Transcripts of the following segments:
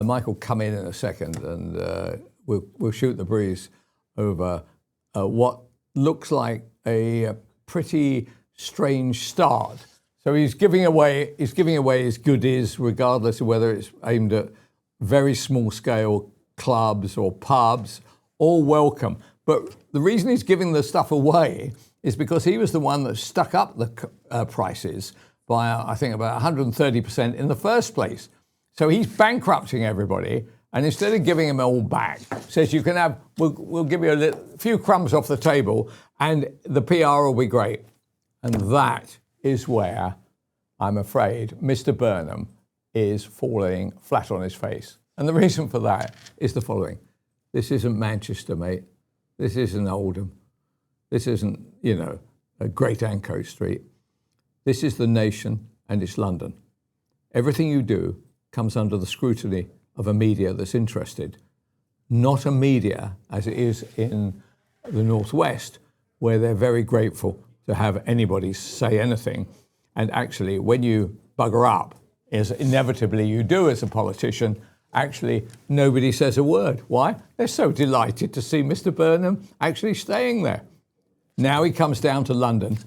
Mike will come in a second, and we'll shoot the breeze over what looks like a pretty strange start. So he's giving away his goodies, regardless of whether it's aimed at very small scale clubs or pubs, all welcome. But the reason he's giving the stuff away is because he was the one that stuck up the prices by, I think, about 130% in the first place. So he's bankrupting everybody, and instead of giving them all back, says you can have, we'll give you a few crumbs off the table, and the PR will be great. And that is where, I'm afraid, Mr. Burnham is falling flat on his face. And the reason for that is the following. This isn't Manchester, mate. This isn't Oldham. This isn't, a Great Anco Street. This is the nation, and it's London. Everything you do comes under the scrutiny of a media that's interested, not a media as it is in the Northwest, where they're very grateful to have anybody say anything. And actually, when you bugger up, as inevitably you do as a politician, actually nobody says a word. Why? They're so delighted to see Mr. Burnham actually staying there. Now he comes down to London.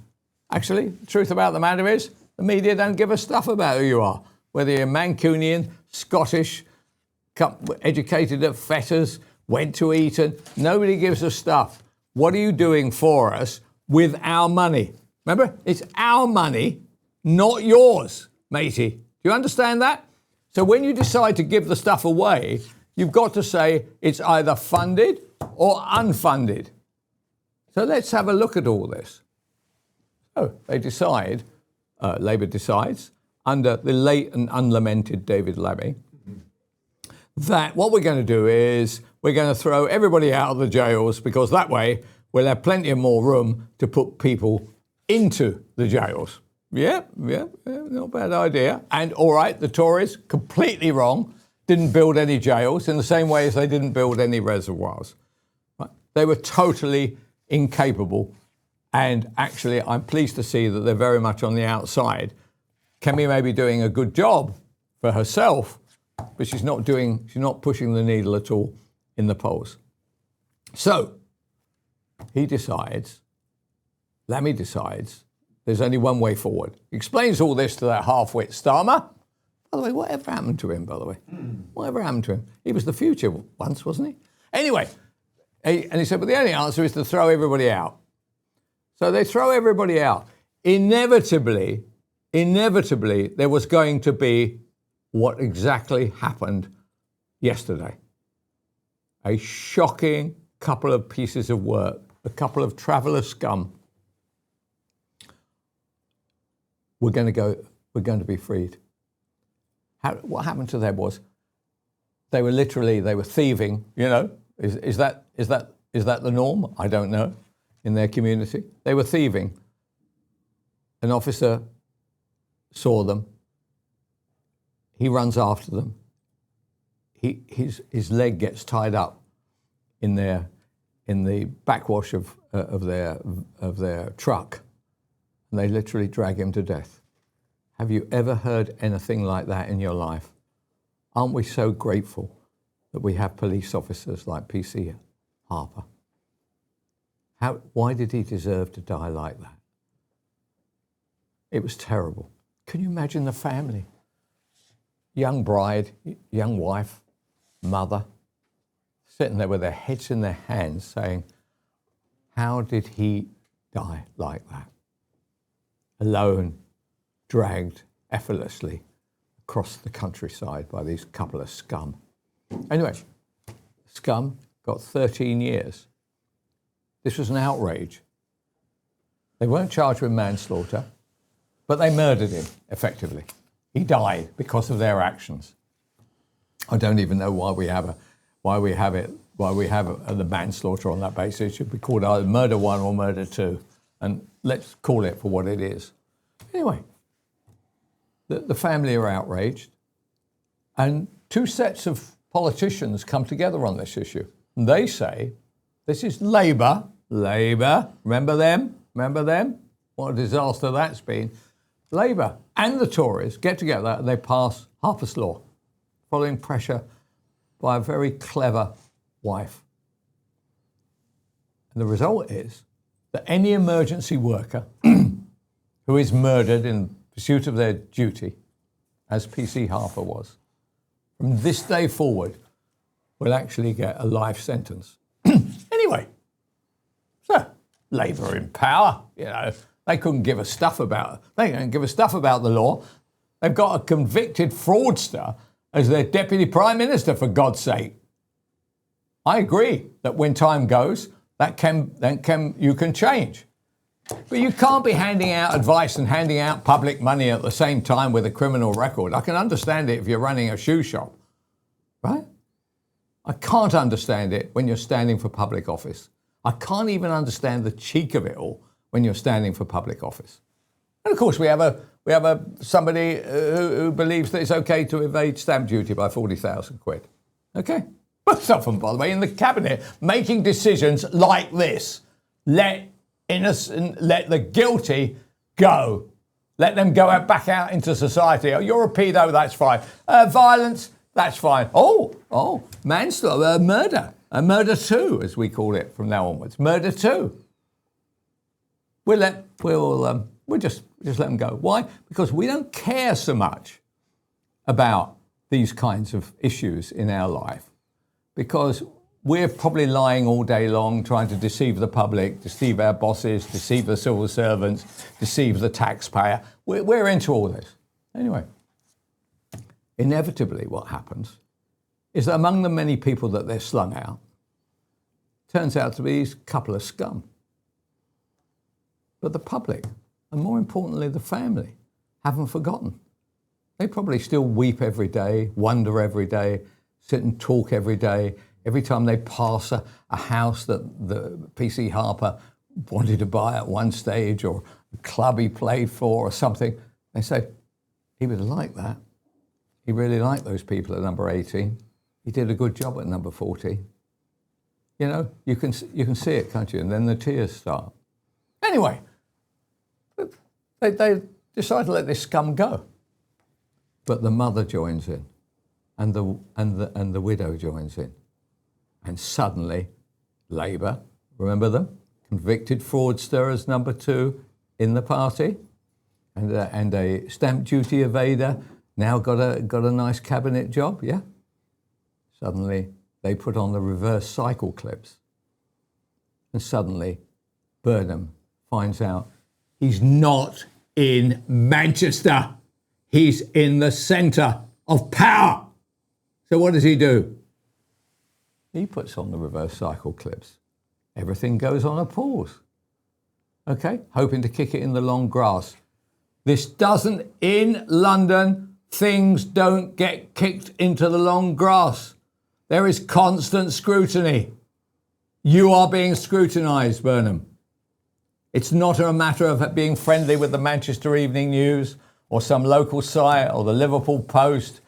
Actually, the truth about the matter is, the media don't give a stuff about who you are. Whether you're Mancunian, Scottish, educated at Fetters, went to Eton, nobody gives a stuff. What are you doing for us with our money? Remember, it's our money, not yours, matey. Do you understand that? So when you decide to give the stuff away, you've got to say it's either funded or unfunded. So let's have a look at all this. So they decide, Labour decides, under the late and unlamented David Lammy, that what we're going to do is we're going to throw everybody out of the jails, because that way we'll have plenty of more room to put people into the jails. Yeah, not a bad idea. And all right, the Tories, completely wrong, didn't build any jails in the same way as they didn't build any reservoirs. Right? They were totally incapable. And actually, I'm pleased to see that they're very much on the outside. Kemi may be doing a good job for herself, but she's not pushing the needle at all in the polls. So Lammy decides, there's only one way forward. He explains all this to that half-wit Starmer. By the way, whatever happened to him, by the way? Whatever happened to him? He was the future once, wasn't he? Anyway, and he said, but the only answer is to throw everybody out. So they throw everybody out. Inevitably, there was going to be what exactly happened yesterday. A shocking couple of pieces of work, a couple of traveller scum. We're going to be freed. What happened to them was they were thieving, Is that the norm? I don't know. In their community, they were thieving. An officer saw them. He runs after them. His leg gets tied up in the backwash of their truck, and they literally drag him to death. Have you ever heard anything like that in your life? Aren't we so grateful that we have police officers like PC Harper? Why did he deserve to die like that? It was terrible. Can you imagine the family? Young bride, young wife, mother, sitting there with their heads in their hands saying, how did he die like that? Alone, dragged effortlessly across the countryside by these couple of scum. Anyway, scum got 13 years. This was an outrage. They weren't charged with manslaughter, but they murdered him, effectively. He died because of their actions. I don't even know why we have the manslaughter on that basis. It should be called either murder one or murder two, and let's call it for what it is. Anyway, the family are outraged, and two sets of politicians come together on this issue. And they say, this is Labour, remember them? What a disaster that's been. Labour and the Tories get together and they pass Harper's Law, following pressure by a very clever wife. And the result is that any emergency worker who is murdered in pursuit of their duty, as PC Harper was, from this day forward, will actually get a life sentence. Anyway, so Labour in power, they couldn't give a stuff about the law. They've got a convicted fraudster as their deputy prime minister, for God's sake. I agree that when time goes, you can change. But you can't be handing out advice and handing out public money at the same time with a criminal record. I can understand it if you're running a shoe shop, right? I can't understand it when you're standing for public office. I can't even understand the cheek of it all when you're standing for public office. And of course, we have somebody who believes that it's okay to evade stamp duty by 40,000 quid. Okay? But someone, by the way, in the cabinet making decisions like this. Let the guilty go. Let them go back out into society. Oh, you're a pedo, that's fine. Violence, that's fine. Oh, manslaughter, murder. Murder 2, as we call it from now onwards. Murder 2. We'll just let them go. Why? Because we don't care so much about these kinds of issues in our life, because we're probably lying all day long trying to deceive the public, deceive our bosses, deceive the civil servants, deceive the taxpayer. We're into all this. Anyway, inevitably what happens is that among the many people that they're slung out, turns out to be a couple of scum. But the public, and more importantly the family, haven't forgotten. They probably still weep every day, wonder every day, sit and talk every day. Every time they pass a house that the PC Harper wanted to buy at one stage, or a club he played for or something, they say, he would have liked that. He really liked those people at number 18. He did a good job at number 14. You can see it, can't you? And then the tears start. Anyway, they decide to let this scum go. But the mother joins in, and the widow joins in. And suddenly, Labour, remember them? Convicted fraudster as number 2 in the party, and a stamp duty evader, now got a nice cabinet job, yeah? Suddenly, they put on the reverse cycle clips. And suddenly, Burnham finds out he's not in Manchester. He's in the centre of power. So what does he do? He puts on the reverse cycle clips. Everything goes on a pause. Okay? Hoping to kick it in the long grass. In London, things don't get kicked into the long grass. There is constant scrutiny. You are being scrutinised, Burnham. It's not a matter of being friendly with the Manchester Evening News or some local site or the Liverpool Post,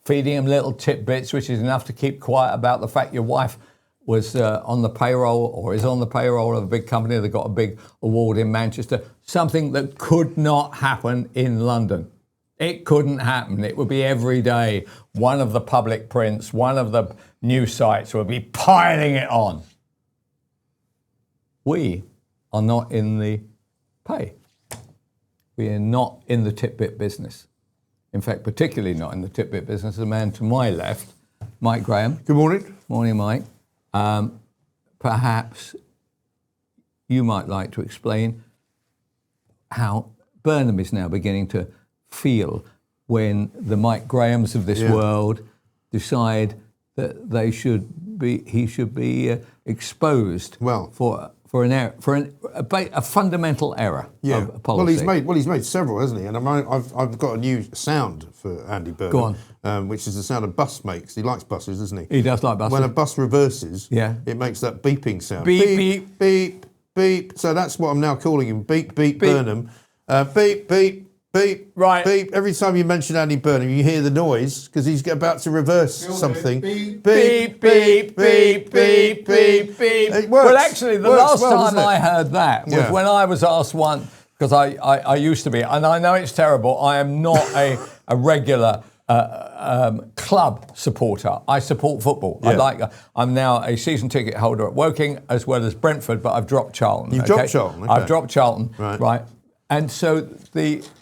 feeding them little tidbits, which is enough to keep quiet about the fact your wife was on the payroll or is on the payroll of a big company that got a big award in Manchester. Something that could not happen in London. It couldn't happen. It would be every day. One of the public prints, one of the news sites would be piling it on. We are not in the pay. We are not in the tidbit business. In fact, particularly not in the tidbit business. The man to my left, Mike Graham. Good morning. Morning, Mike. Perhaps you might like to explain how Burnham is now beginning to feel when the Mike Grahams of this world decide that he should be exposed for a fundamental error of policy. Well, he's made several, hasn't he? And I've got a new sound for Andy Burnham. Go on. Which is the sound a bus makes. He likes buses, doesn't he? He does like buses. When a bus reverses, it makes that beeping sound. Beep, beep, beep, beep. So that's what I'm now calling him. Beep, beep, beep. Burnham. Beep, beep, beep, right. Beep. Every time you mention Andy Burnham, you hear the noise because he's about to reverse something. Beep, beep, beep, beep, beep, beep, beep. It works. Well, actually, the last time I heard that was when I was asked once, because I used to be, and I know it's terrible, I am not a regular club supporter. I support football. I'm now a season ticket holder at Woking as well as Brentford, but I've dropped Charlton. You've dropped Charlton. Okay. I've dropped Charlton. Right. And so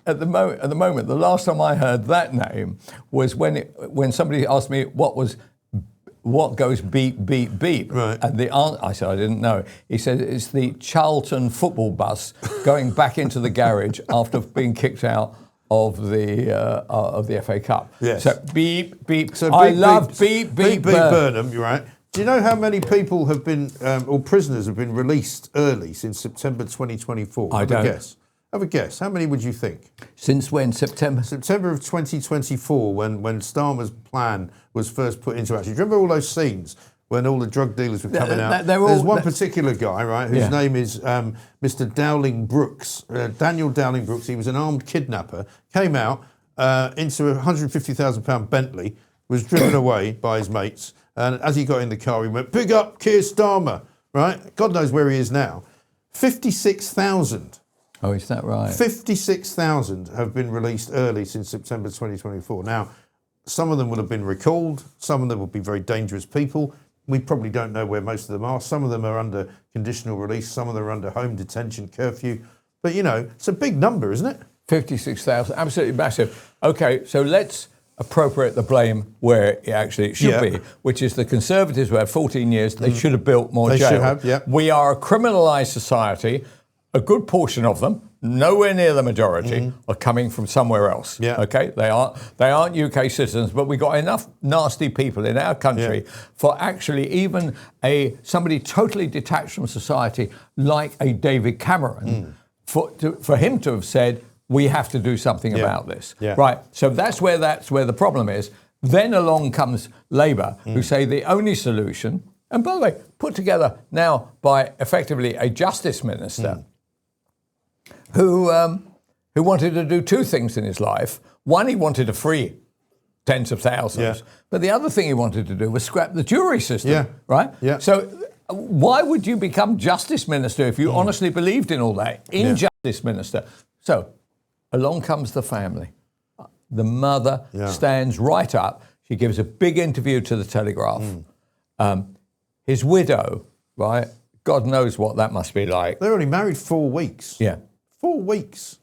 at the moment, the last time I heard that name was when somebody asked me what goes beep beep beep, right. and I said I didn't know. He said it's the Charlton football bus going back into the garage after being kicked out of the FA Cup. Yes. So beep beep. So I love beep beep Burnham. You're right. Do you know how many people have been, or prisoners have been released early since September 2024? I don't. Have a guess. How many would you think? Since when? September? September of 2024, when Starmer's plan was first put into action. Do you remember all those scenes when all the drug dealers were coming out? There's one particular guy, right, whose name is Mr. Dowling Brooks, Daniel Dowling Brooks. He was an armed kidnapper, came out into a £150,000 Bentley, was driven away by his mates, and as he got in the car, he went, "Big up Keir Starmer," right? God knows where he is now. 56,000. Oh, is that right? 56,000 have been released early since September 2024. Now, some of them will have been recalled. Some of them will be very dangerous people. We probably don't know where most of them are. Some of them are under conditional release. Some of them are under home detention curfew. But, it's a big number, isn't it? 56,000, absolutely massive. Okay, so let's appropriate the blame where it should be, which is the Conservatives were 14 years. They should have built more jails. They should have, yeah. We are a criminalised society. A good portion of them, nowhere near the majority, are coming from somewhere else. Yeah. Okay, they aren't UK citizens, but we got enough nasty people in our country for actually even somebody totally detached from society like a David Cameron, for him to have said we have to do something about this. Yeah. Right. So that's where the problem is. Then along comes Labour, who say the only solution, and by the way, put together now by effectively a justice minister. Who wanted to do two things in his life. One, he wanted to free tens of thousands. But the other thing he wanted to do was scrap the jury system, right? Yeah. So why would you become justice minister if you honestly believed in all that? Justice minister. So along comes the family. The mother stands right up. She gives a big interview to the Telegraph. His widow, right? God knows what that must be like. They're only married 4 weeks. Yeah. 4 weeks.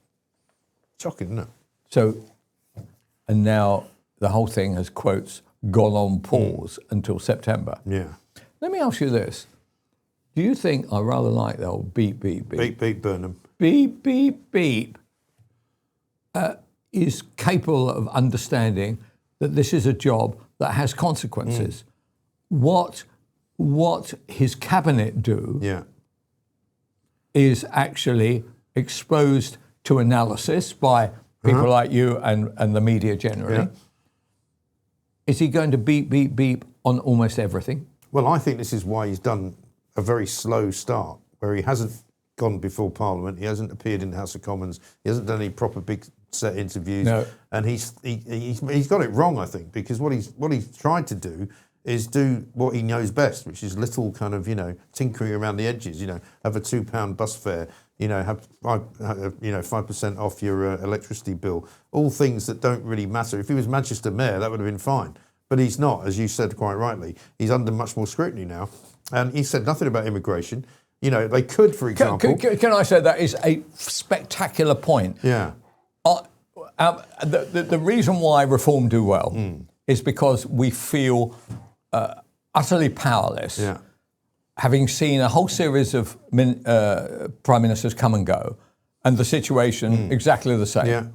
Shocking, isn't it? So, and now the whole thing has, quotes, gone on pause until September. Yeah. Let me ask you this. Do you think, I rather like the old beep, beep, beep. Beep, beep, Burnham. Beep, beep, beep is capable of understanding that this is a job that has consequences. What his cabinet do is actually exposed to analysis by people like you and the media generally. Is he going to beep, beep, beep on almost everything? Well, I think this is why he's done a very slow start, where he hasn't gone before Parliament, he hasn't appeared in the House of Commons, he hasn't done any proper big set interviews, and he's got it wrong, I think, because what he's tried to do is do what he knows best, which is little kind of, tinkering around the edges, have a £2 bus fare, have 5% off your electricity bill, all things that don't really matter. If he was Manchester Mayor, that would have been fine. But he's not, as you said quite rightly. He's under much more scrutiny now. And he said nothing about immigration. They could, for example... Can I say that is a spectacular point? Yeah. The reason why Reform do well is because we feel utterly powerless. Yeah. Having seen a whole series of prime ministers come and go, and the situation exactly the same. Yeah.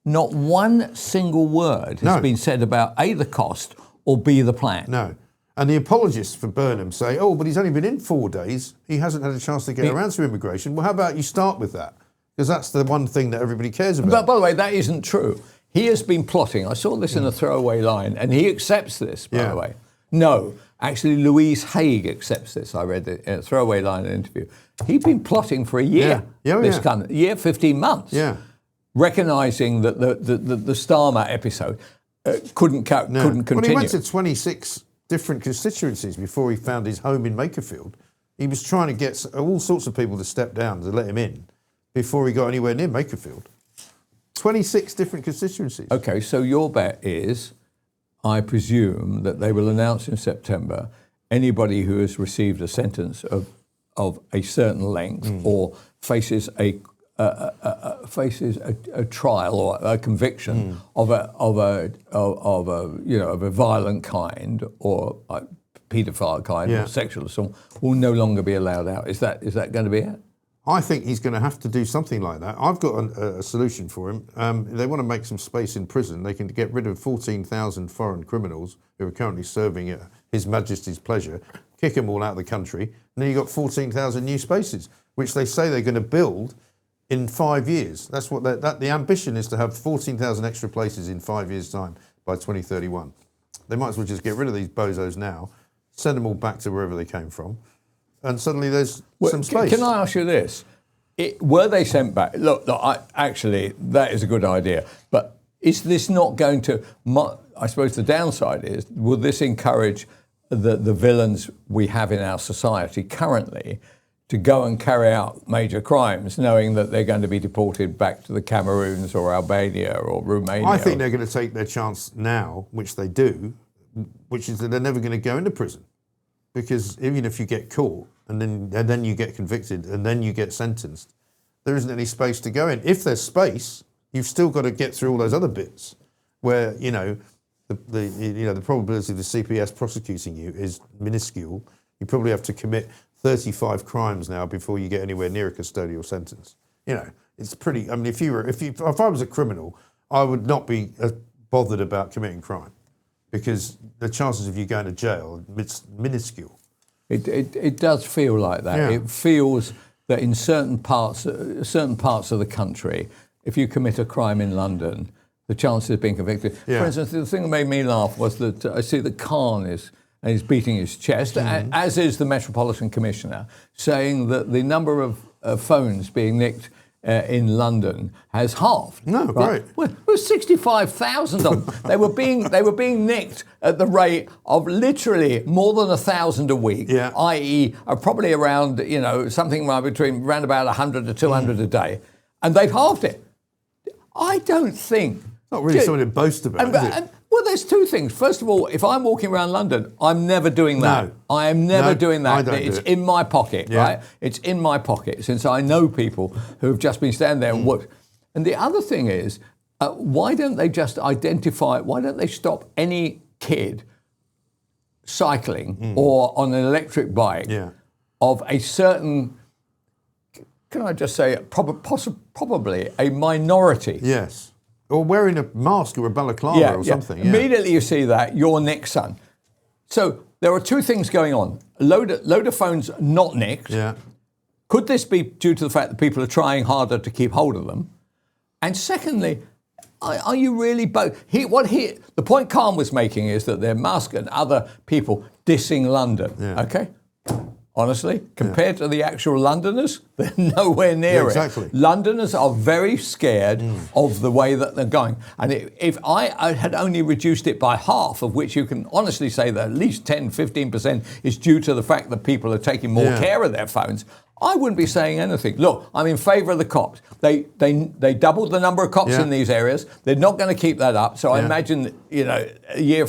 Not one single word has been said about A, the cost, or B, the plan. No. And the apologists for Burnham say, but he's only been in 4 days. He hasn't had a chance to get around to immigration. Well, how about you start with that? Because that's the one thing that everybody cares about. But by the way, that isn't true. He has been plotting. I saw this in a throwaway line, and he accepts this, by the way. No, actually, Louise Haig accepts this. I read it in a throwaway line in an interview. He'd been plotting for a year. Year, 15 months. Yeah. Recognising that the Starmer episode couldn't continue. Well, he went to 26 different constituencies before he found his home in Makerfield. He was trying to get all sorts of people to step down to let him in before he got anywhere near Makerfield. 26 different constituencies. Okay, so your bet is, I presume, that they will announce in September anybody who has received a sentence of a certain length or faces a trial or a conviction of a violent kind or a paedophile kind or sexual assault will no longer be allowed out. Is that going to be it? I think he's going to have to do something like that. I've got a solution for him. They want to make some space in prison. They can get rid of 14,000 foreign criminals who are currently serving at His Majesty's pleasure, kick them all out of the country, and then you've got 14,000 new spaces, which they say they're going to build in 5 years. That's what the ambition is, to have 14,000 extra places in 5 years' time by 2031. They might as well just get rid of these bozos now, send them all back to wherever they came from, and suddenly there's some space. Can I ask you this? Were they sent back? Look, actually, that is a good idea. But is this not going to, I suppose the downside is, will this encourage the villains we have in our society currently to go and carry out major crimes, knowing that they're going to be deported back to the Cameroons or Albania or Romania? I think they're going to take their chance now, which they do, which is that they're never going to go into prison. Because even if you get caught and then you get convicted and then you get sentenced, there isn't any space to go in. If there's space, you've still got to get through all those other bits where, the probability of the CPS prosecuting you is minuscule. You probably have to commit 35 crimes now before you get anywhere near a custodial sentence. It's pretty. I mean, if I was a criminal, I would not be bothered about committing crime, because the chances of you going to jail are minuscule. It does feel like that. Yeah. It feels that in certain parts of the country, if you commit a crime in London, the chances of being convicted. Yeah. For instance, the thing that made me laugh was that I see that Khan is beating his chest, as is the Metropolitan Commissioner, saying that the number of phones being nicked in London has halved. No, right? great. Well, it was 65,000 of them. They were being nicked at the rate of literally more than 1,000 a week, i.e., probably around something around about 100 to 200 a day, and they've halved it. I don't think. Not really something to boast about, is it? Well, there's two things. First of all, if I'm walking around London, I'm never doing that. No. I am never doing that. I don't It's do it. in my pocket, Yeah. right? It's in my pocket, since I know people who have just been standing there and worked. And the other thing is, why don't they just identify, why don't they stop any kid cycling or on an electric bike of a certain, can I just say, probably a minority? Yes. Or wearing a mask or a balaclava or something. Yeah. Immediately you see that, you're nicked, son. So there are two things going on. A load of phones not nicked. Yeah. Could this be due to the fact that people are trying harder to keep hold of them? And secondly, are you really both? The point Khan was making is that they're Musk and other people dissing London. Yeah. Okay? Honestly, compared to the actual Londoners, they're nowhere near exactly. it. Londoners are very scared of the way that they're going. And if I had only reduced it by half, of which you can honestly say that at least 10, 15% is due to the fact that people are taking more care of their phones, I wouldn't be saying anything. Look, I'm in favour of the cops. They doubled the number of cops in these areas. They're not going to keep that up. So I imagine, a year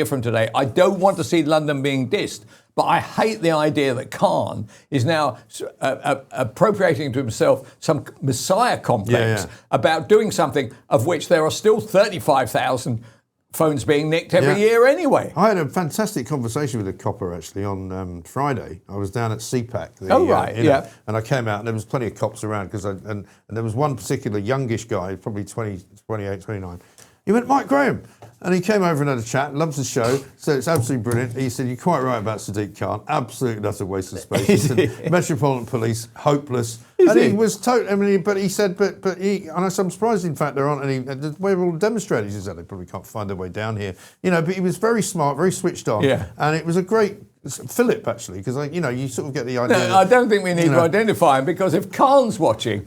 from today, I don't want to see London being dissed. But I hate the idea that Khan is now appropriating to himself some messiah complex about doing something of which there are still 35,000 phones being nicked every year anyway. I had a fantastic conversation with a copper actually on Friday. I was down at CPAC. And I came out and there was plenty of cops around and there was one particular youngish guy, probably 20, 28, 29. He went, Mike Graham. And he came over and had a chat, loves the show, so it's absolutely brilliant. He said, you're quite right about Sadiq Khan, absolutely that's a waste of space. He said, Metropolitan Police, hopeless. He was totally, but he said, and I'm surprised in fact there aren't any, where all the demonstrators, he said, they probably can't find their way down here. But he was very smart, very switched on. Yeah. And it was a great Philip, actually, because you sort of get the idea. No, I don't think we need to identify him, because if Khan's watching,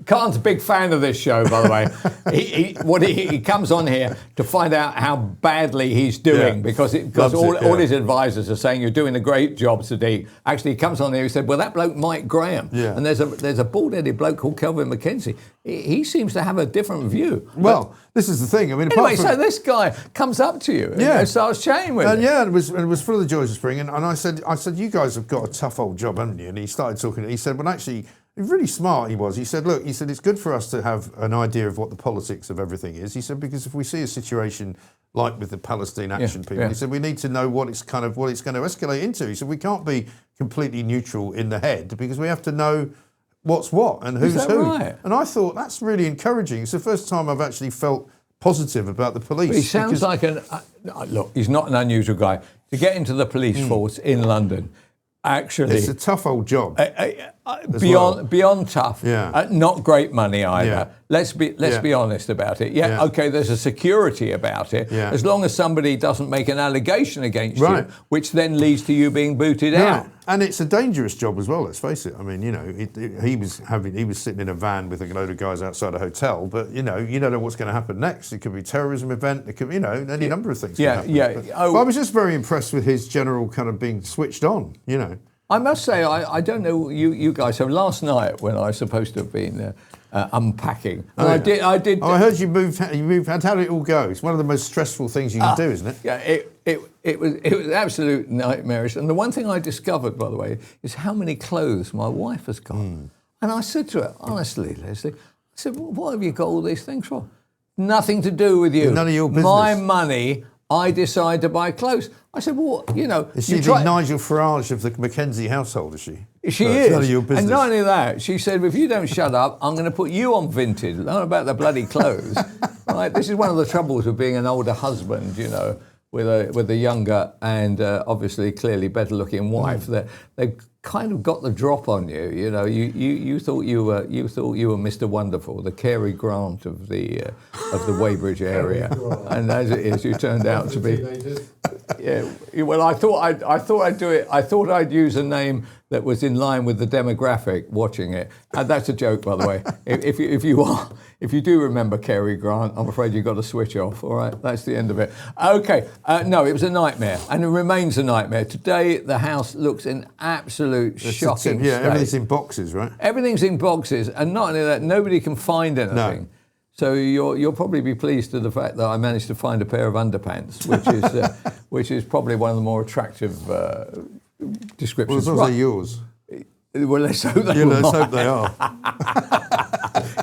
Khan's a big fan of this show, by the way. He comes on here to find out how badly he's doing, because all his advisors are saying you're doing a great job, Sadiq. Actually, he comes on here. He said, "Well, that bloke Mike Graham, and there's a bald-headed bloke called Kelvin Mackenzie. He seems to have a different view." Well, this is the thing. I mean, anyway, so this guy comes up to you and starts chatting with you. Yeah, it was full of the joys of spring. And I said, you guys have got a tough old job, haven't you? And he started talking. He said, well, actually, really smart he was. He said, look, it's good for us to have an idea of what the politics of everything is. He said, because if we see a situation like with the Palestine Action people, he said, we need to know what it's going to escalate into. He said, we can't be completely neutral in the head, because we have to know what's what and who's who. Right? And I thought, that's really encouraging. It's the first time I've actually felt positive about the police. But he sounds like look, he's not an unusual guy. To get into the police force in London, actually, it's a tough old job. Beyond tough, not great money either. Yeah. Let's be honest about it. Okay, there's a security about it. Yeah. As long as somebody doesn't make an allegation against you, which then leads to you being booted out. And it's a dangerous job as well. Let's face it. I mean, he was sitting in a van with a load of guys outside a hotel, but you don't know what's going to happen next. It could be a terrorism event. It could be any number of things. But I was just very impressed with his general kind of being switched on. I must say, I don't know you guys. So last night, when I was supposed to have been unpacking, and I did. I heard you moved. How did it all go? It's one of the most stressful things you can do, isn't it? Yeah, it was absolute nightmarish. And the one thing I discovered, by the way, is how many clothes my wife has got. And I said to her, honestly, Leslie, I said, well, what have you got all these things for? Nothing to do with you. None of your business. My money. I decide to buy clothes. I said, well, Is she the Nigel Farage of the Mackenzie household, is she? She is. It's none of your business. And not only that, she said, if you don't shut up, I'm going to put you on Vinted. Not about the bloody clothes. Right? This is one of the troubles of being an older husband, with a younger and obviously clearly better looking wife. That they've kind of got the drop on you. You thought you were Mr. Wonderful, the Cary Grant of the Weybridge area, and as it is, you turned out to be. Yeah. Well, I thought I'd do it. I thought I'd use a name that was in line with the demographic watching it. And that's a joke, by the way. If you do remember Cary Grant, I'm afraid you've got to switch off. All right, that's the end of it. Okay, no, it was a nightmare, and it remains a nightmare. Today, the house looks in absolute shocking state. Everything's in boxes, right? Everything's in boxes, and not only that, nobody can find anything. No. So you'll probably be pleased with the fact that I managed to find a pair of underpants, which is probably one of the more attractive descriptions. Well, as long as they're yours. Well, let's hope they are. Let's hope they are.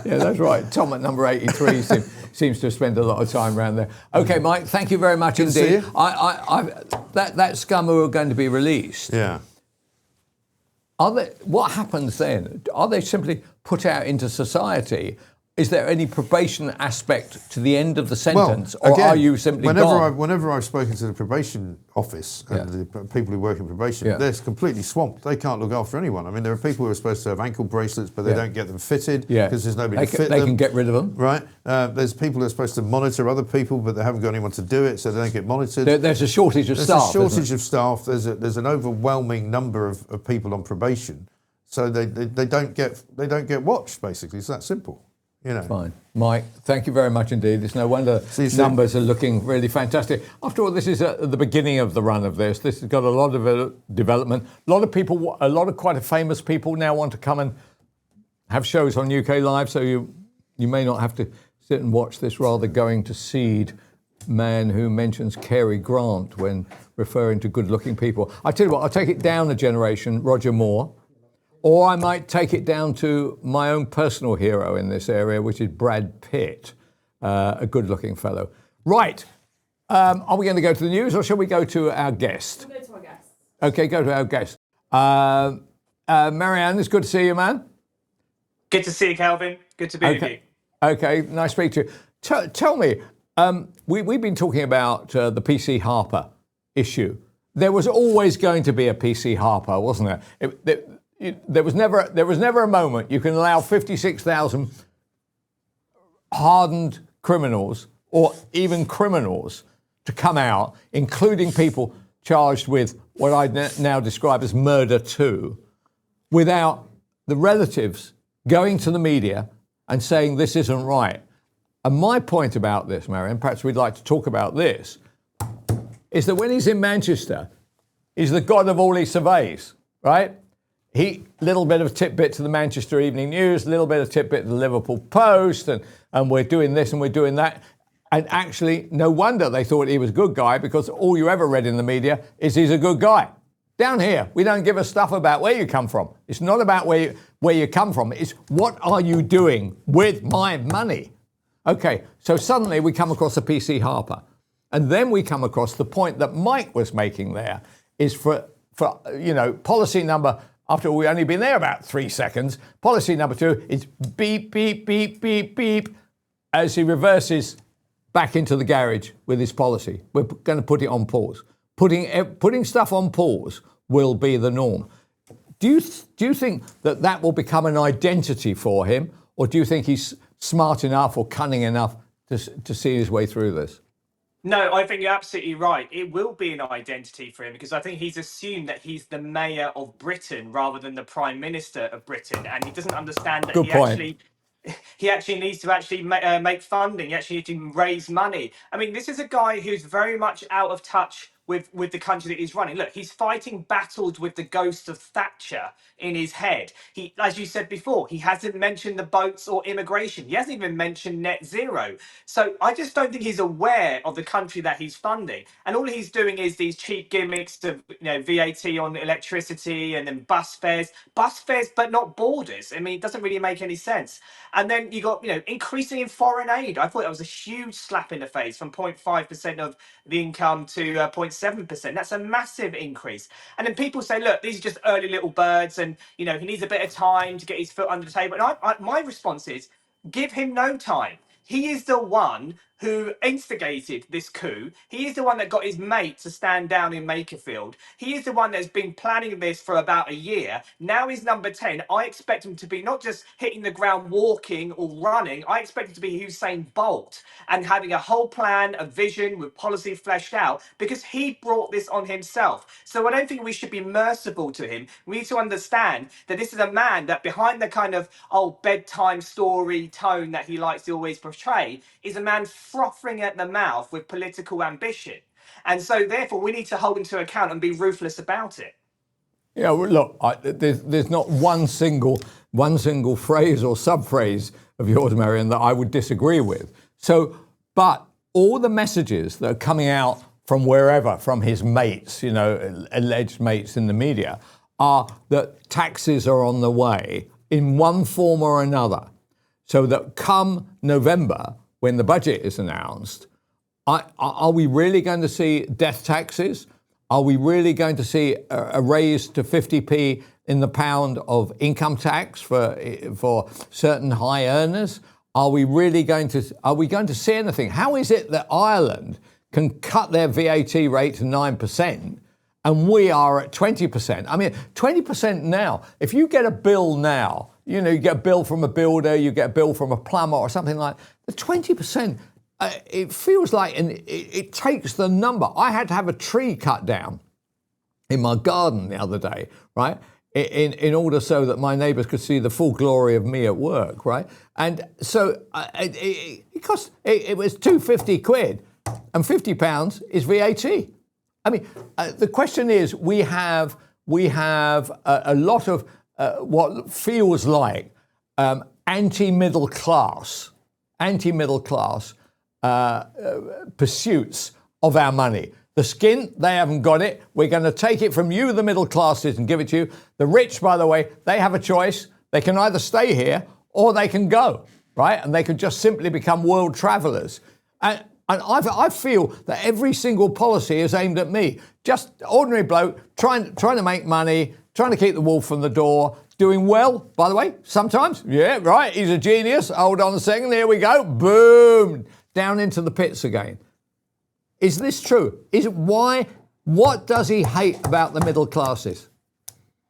Yeah, that's right. Tom at number 83 seems to spend a lot of time around there. Okay, Mike, thank you very much indeed. That scum who are going to be released. Yeah. What happens then? Are they simply put out into society? Is there any probation aspect to the end of the sentence, or are you simply gone? Whenever I've spoken to the probation office and the people who work in probation, they're completely swamped. They can't look after anyone. I mean, there are people who are supposed to have ankle bracelets, but they don't get them fitted because there's nobody to fit them. They can get rid of them. Right. There's people who are supposed to monitor other people, but they haven't got anyone to do it, so they don't get monitored. There's a shortage of staff. There's a shortage of staff. There's an overwhelming number of people on probation, so they don't get watched, basically. It's that simple. Fine. Mike, thank you very much indeed. It's no wonder numbers are looking really fantastic. After all, this is at the beginning of the run of this. This has got a lot of development. A lot of people, quite famous people now want to come and have shows on UKLIVE, so you may not have to sit and watch this rather going to seed man who mentions Cary Grant when referring to good-looking people. I tell you what, I'll take it down a generation, Roger Moore. Or I might take it down to my own personal hero in this area, which is Brad Pitt, a good-looking fellow. Right. Are we going to go to the news, or shall we go to our guest? We'll go to our guest. Okay, go to our guest. Marianne, it's good to see you, man. Good to see you, Kelvin. Good to be with you. Okay, nice to speak to you. Tell me, we've been talking about the PC Harper issue. There was always going to be a PC Harper, wasn't there? There was never a moment you can allow 56,000 hardened criminals or even criminals to come out, including people charged with what I now describe as murder two, without the relatives going to the media and saying this isn't right. And my point about this, Marion, perhaps we'd like to talk about this, is that when he's in Manchester, he's the god of all he surveys, right? Little bit of tidbit to the Manchester Evening News, little bit of tidbit to the Liverpool Post, and we're doing this and we're doing that. And actually, no wonder they thought he was a good guy, because all you ever read in the media is he's a good guy. Down here, we don't give a stuff about where you come from. It's not about where you come from. It's what are you doing with my money? Okay, so suddenly we come across a PC Harper. And then we come across the point that Mike was making there is for policy number, after we've only been there about 3 seconds, policy number 2 is beep, beep, beep, beep, beep, as he reverses back into the garage with his policy. We're going to put it on pause. Putting stuff on pause will be the norm. Do you think that will become an identity for him, or do you think he's smart enough or cunning enough to see his way through this? No, I think you're absolutely right. It will be an identity for him, because I think he's assumed that he's the mayor of Britain rather than the prime minister of Britain, and he doesn't understand that he actually needs to make funding. He actually needs to raise money. I mean, this is a guy who's very much out of touch with the country that he's running. Look, he's fighting battles with the ghost of Thatcher in his head. He, as you said before, he hasn't mentioned the boats or immigration. He hasn't even mentioned net zero. So I just don't think he's aware of the country that he's funding. And all he's doing is these cheap gimmicks of, VAT on electricity, and then bus fares, but not borders. I mean, it doesn't really make any sense. And then you got, increasing in foreign aid. I thought that was a huge slap in the face, from 0.5% of the income to 0.7%. That's a massive increase. And then people say, look, these are just early little birds, and he needs a bit of time to get his foot under the table. And my response is, give him no time. He is the one who instigated this coup. He is the one that got his mate to stand down in Makerfield. He is the one that's been planning this for about a year. Now he's number 10. I expect him to be not just hitting the ground walking or running. I expect him to be Usain Bolt and having a whole plan, a vision with policy fleshed out, because he brought this on himself. So I don't think we should be merciful to him. We need to understand that this is a man that, behind the kind of bedtime story tone that he likes to always portray, is a man frothing at the mouth with political ambition. And so therefore we need to hold him to account and be ruthless about it. Yeah, well, look, there's not one single phrase or sub-phrase of yours, Marion, that I would disagree with. So, but all the messages that are coming out from wherever, from his mates, alleged mates in the media, are that taxes are on the way in one form or another. So that come November, when the budget is announced, are we really going to see death taxes? Are we really going to see a raise to 50p in the pound of income tax for certain high earners? Are we going to see anything? How is it that Ireland can cut their VAT rate to 9% and we are at 20%? I mean, 20% now. If you get a bill now, you get a bill from a builder, you get a bill from a plumber or something like that, the 20%, it feels like, it takes the number. I had to have a tree cut down in my garden the other day, right? In order so that my neighbours could see the full glory of me at work, right? And so it was 250 quid, and £50 is VAT. I mean, the question is, we have a lot of what feels like anti-middle class pursuits of our money. The skin, they haven't got it. We're going to take it from you, the middle classes, and give it to you. The rich, by the way, they have a choice. They can either stay here or they can go, right? And they can just simply become world travellers. And I feel that every single policy is aimed at me. Just ordinary bloke trying to make money, trying to keep the wolf from the door, doing well, by the way, sometimes. Yeah, right, he's a genius. Hold on a second, here we go. Boom, down into the pits again. Is this true? What does he hate about the middle classes?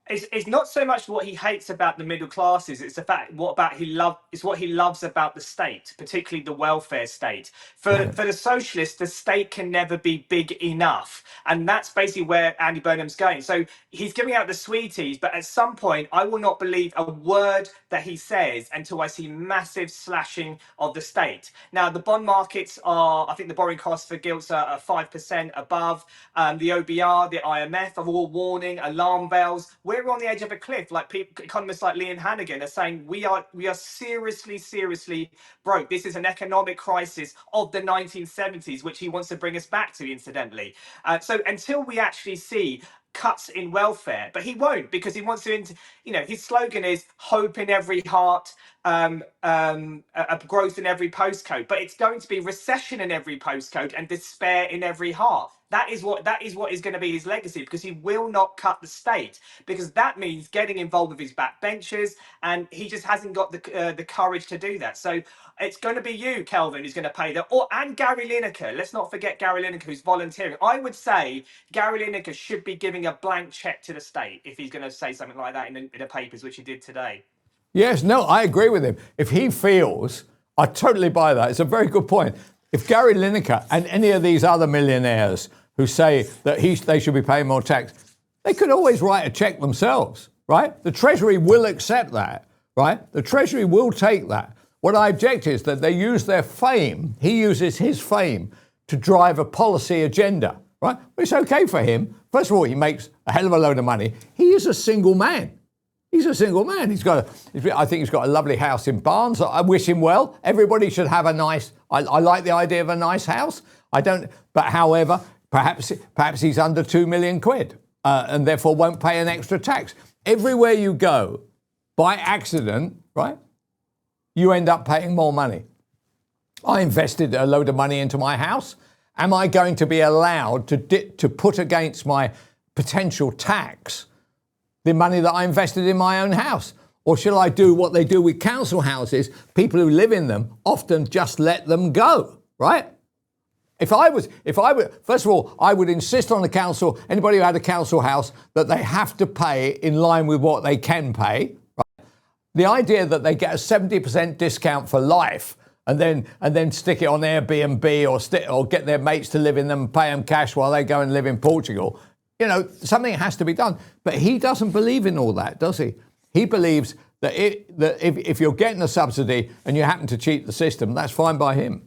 It's not so much what he hates about the middle classes. It's the fact it's what he loves about the state, particularly the welfare state. For the socialists, the state can never be big enough, and that's basically where Andy Burnham's going. So he's giving out the sweeties, but at some point, I will not believe a word that he says until I see massive slashing of the state. Now, the bond markets are, I think, the borrowing costs for gilts are 5% above. The OBR, the IMF are all warning, alarm bells. We're on the edge of a cliff. Like economists like Liam Hannigan are saying, we are seriously broke. This is an economic crisis of the 1970s, which he wants to bring us back to, incidentally. So until we actually see cuts in welfare, but he won't, because he wants to, his slogan is hope in every heart, a growth in every postcode, but it's going to be recession in every postcode and despair in every heart. That is what is going to be his legacy, because he will not cut the state, because that means getting involved with his backbenchers, and he just hasn't got the courage to do that. So it's going to be you, Kelvin, who's going to pay that, and Gary Lineker. Let's not forget Gary Lineker, who's volunteering. I would say Gary Lineker should be giving a blank check to the state if he's going to say something like that in the papers, which he did today. Yes, no, I agree with him. If he feels, I totally buy that. It's a very good point. If Gary Lineker and any of these other millionaires who say that they should be paying more tax, they could always write a check themselves, right? The Treasury will accept that, right? The Treasury will take that. What I object is that they use their fame. He uses his fame to drive a policy agenda, right? It's okay for him. First of all, he makes a hell of a load of money. He is a single man. He's a single man. I think he's got a lovely house in Barnes. I wish him well. Everybody should have a nice, I like the idea of a nice house. But however, perhaps he's under 2 million quid and therefore won't pay an extra tax. Everywhere you go, by accident, right, you end up paying more money. I invested a load of money into my house. Am I going to be allowed to put against my potential tax the money that I invested in my own house? Or should I do what they do with council houses? People who live in them often just let them go, right? If I would, first of all, I would insist on the council, anybody who had a council house, that they have to pay in line with what they can pay. Right? The idea that they get a 70% discount for life and then stick it on Airbnb or get their mates to live in them and pay them cash while they go and live in Portugal. Something has to be done. But he doesn't believe in all that, does he? He believes that if you're getting a subsidy and you happen to cheat the system, that's fine by him.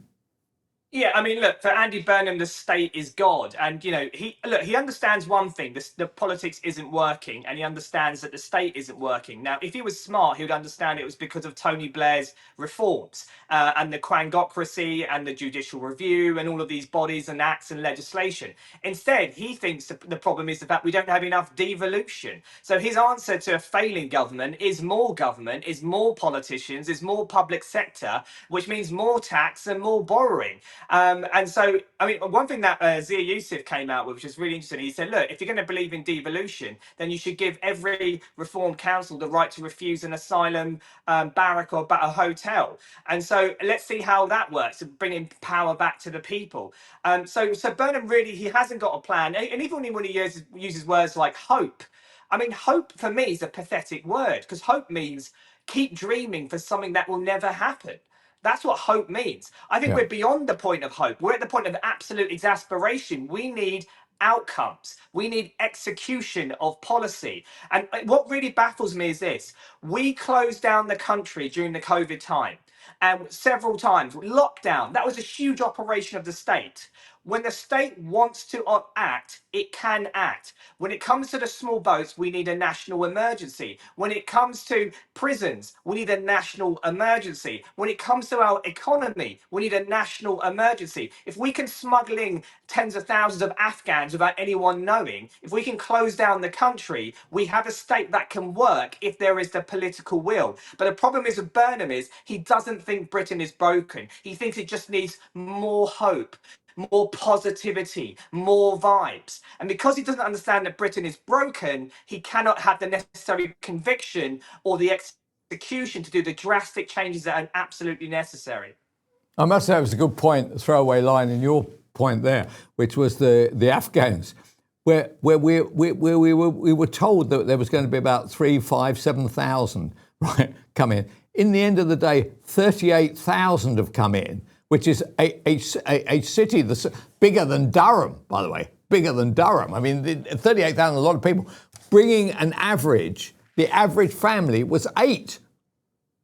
Yeah, I mean, look, for Andy Burnham, the state is God. And, he understands one thing, the politics isn't working, and he understands that the state isn't working. Now, if he was smart, he would understand it was because of Tony Blair's reforms and the quangocracy and the judicial review and all of these bodies and acts and legislation. Instead, he thinks the problem is the fact we don't have enough devolution. So his answer to a failing government, is more politicians, is more public sector, which means more tax and more borrowing. And so, I mean, one thing that Zia Youssef came out with, which is really interesting, he said, look, if you're going to believe in devolution, then you should give every reformed council the right to refuse an asylum, barrack or a hotel. And so let's see how that works, bringing power back to the people. So Burnham really, he hasn't got a plan. And even when he uses words like hope, I mean, hope for me is a pathetic word, because hope means keep dreaming for something that will never happen. That's what hope means. I think we're beyond the point of hope. We're at the point of absolute exasperation. We need outcomes. We need execution of policy. And what really baffles me is this. We closed down the country during the COVID time, and several times. Lockdown, that was a huge operation of the state. When the state wants to act, it can act. When it comes to the small boats, we need a national emergency. When it comes to prisons, we need a national emergency. When it comes to our economy, we need a national emergency. If we can smuggle in tens of thousands of Afghans without anyone knowing, if we can close down the country, we have a state that can work if there is the political will. But the problem is with Burnham is he doesn't think Britain is broken. He thinks it just needs more hope, more positivity, more vibes. And because he doesn't understand that Britain is broken, he cannot have the necessary conviction or the execution to do the drastic changes that are absolutely necessary. I must say it was a good point, a throwaway line in your point there, which was the Afghans. where we were told that there was going to be about 3,000, 5,000, 7,000, right, come in. In the end of the day, 38,000 have come in, which is a city that's bigger than Durham, by the way, bigger than Durham. I mean, 38,000, a lot of people, bringing an average. The average family was 8.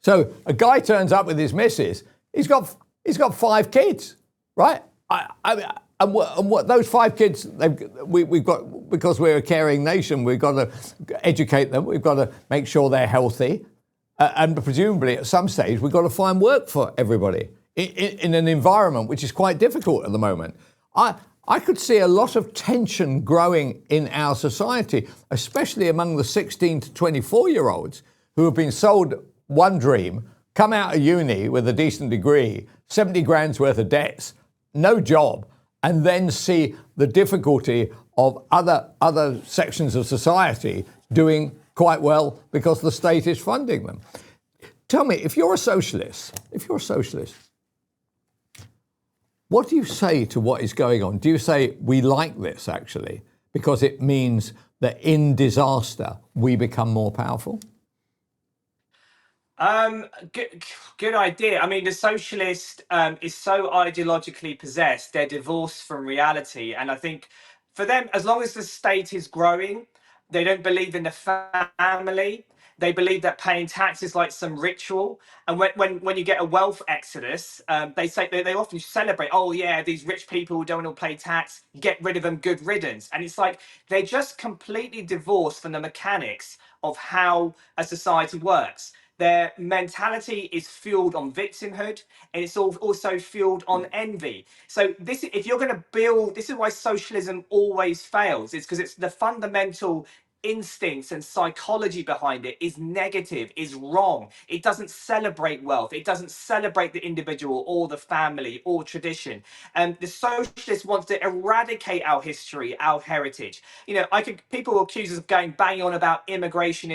So a guy turns up with his missus. He's got 5 kids, right? And what those 5 kids, we've got, because we're a caring nation, we've got to educate them. We've got to make sure they're healthy, and presumably at some stage we've got to find work for everybody in an environment which is quite difficult at the moment. I could see a lot of tension growing in our society, especially among the 16 to 24-year-olds who have been sold one dream, come out of uni with a decent degree, 70 grand's worth of debts, no job, and then see the difficulty of other sections of society doing quite well because the state is funding them. Tell me, if you're a socialist, what do you say to what is going on? Do you say, we like this, actually, because it means that in disaster, we become more powerful? Good idea. I mean, the socialist is so ideologically possessed, they're divorced from reality. And I think for them, as long as the state is growing, they don't believe in the family. They believe that paying tax is like some ritual. And when you get a wealth exodus, they say they often celebrate, oh yeah, these rich people who don't want to pay tax, get rid of them, good riddance. And it's like they're just completely divorced from the mechanics of how a society works. Their mentality is fueled on victimhood, and it's also fueled on envy. So if you're going to build, this is why socialism always fails. It's because it's the fundamental instincts and psychology behind it is negative, is wrong. It doesn't celebrate wealth. It doesn't celebrate the individual or the family or tradition. And the socialist wants to eradicate our history, our heritage. You know, people accuse us of banging on about immigration,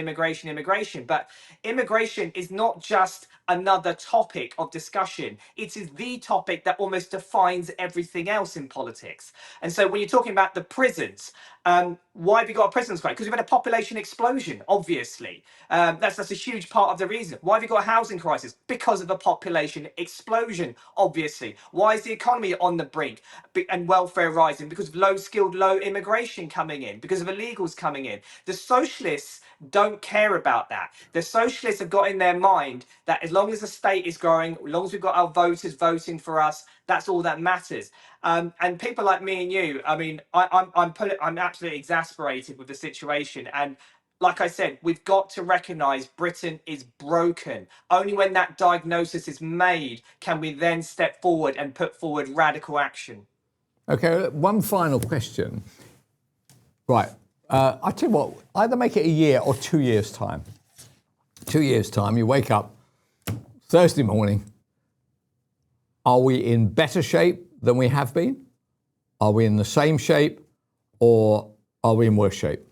but immigration is not just another topic of discussion. It is the topic that almost defines everything else in politics. And so when you're talking about the prisons, why have you got a prisons crisis? Because we've had a population explosion, obviously. That's a huge part of the reason. Why have you got a housing crisis? Because of a population explosion, obviously. Why is the economy on the brink and welfare rising? Because of low-skilled, low immigration coming in, because of illegals coming in. The socialists don't care about that. The socialists have got in their mind that as long as the state is growing, as long as we've got our voters voting for us, that's all that matters. And people like me and you, I mean, I'm absolutely exasperated with the situation. And like I said, we've got to recognise Britain is broken. Only when that diagnosis is made can we then step forward and put forward radical action. Okay, one final question. Right. I tell you what, either make it a year or 2 years' time. 2 years' time, you wake up Thursday morning. Are we in better shape than we have been? Are we in the same shape, or are we in worse shape?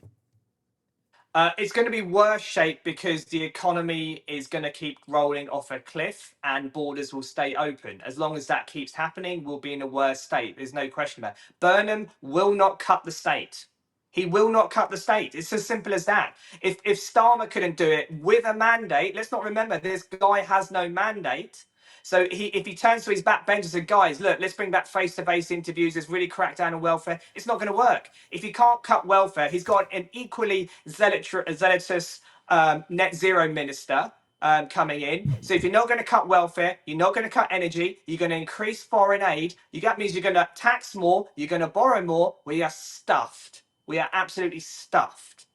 It's going to be worse shape because the economy is going to keep rolling off a cliff and borders will stay open. As long as that keeps happening, we'll be in a worse state. There's no question about it. Burnham will not cut the state. He will not cut the state. It's as simple as that. If Starmer couldn't do it with a mandate, let's not remember this guy has no mandate. So if he turns to his backbenchers and says, guys, look, let's bring back face-to-face interviews, let's really crack down on welfare, it's not going to work. If he can't cut welfare, he's got an equally zealotous net zero minister coming in. So if you're not going to cut welfare, you're not going to cut energy, you're going to increase foreign aid, that means you're going to tax more, you're going to borrow more. We are stuffed. We are absolutely stuffed.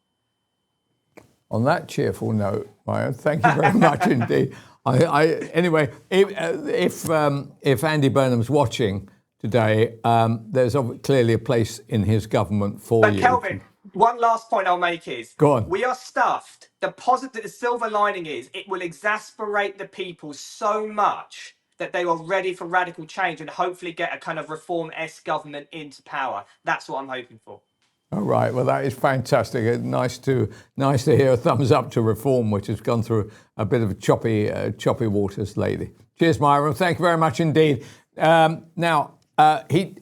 On that cheerful note, Maya, thank you very much indeed. Anyway, if Andy Burnham's watching today, there's clearly a place in his government for you. But Kelvin, one last point I'll make is, go on. We are stuffed. The silver lining is it will exasperate the people so much that they are ready for radical change and hopefully get a kind of reform-esque government into power. That's what I'm hoping for. All right. Well, that is fantastic. Nice to hear a thumbs up to reform, which has gone through a bit of choppy waters lately. Cheers, Myra. Thank you very much indeed. Now, he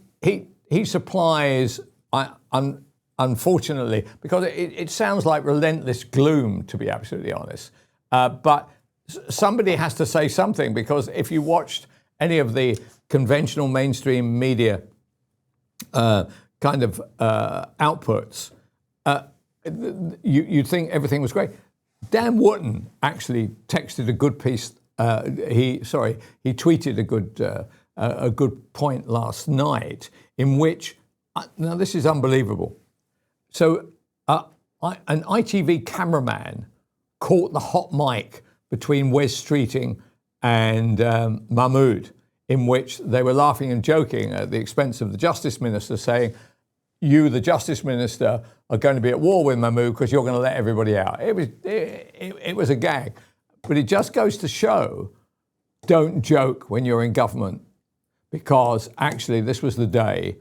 supplies unfortunately, because it sounds like relentless gloom, to be absolutely honest. But somebody has to say something, because if you watched any of the conventional mainstream media kind of outputs, you'd think everything was great. Dan Wootton actually texted a good piece. He tweeted a good point last night, in which now this is unbelievable. So an ITV cameraman caught the hot mic between Wes Streeting and Mahmood, in which they were laughing and joking at the expense of the Justice Minister, saying, "You, the Justice Minister, are going to be at war with Mahmood because you're going to let everybody out." It was a gag. But it just goes to show, don't joke when you're in government, because actually this was the day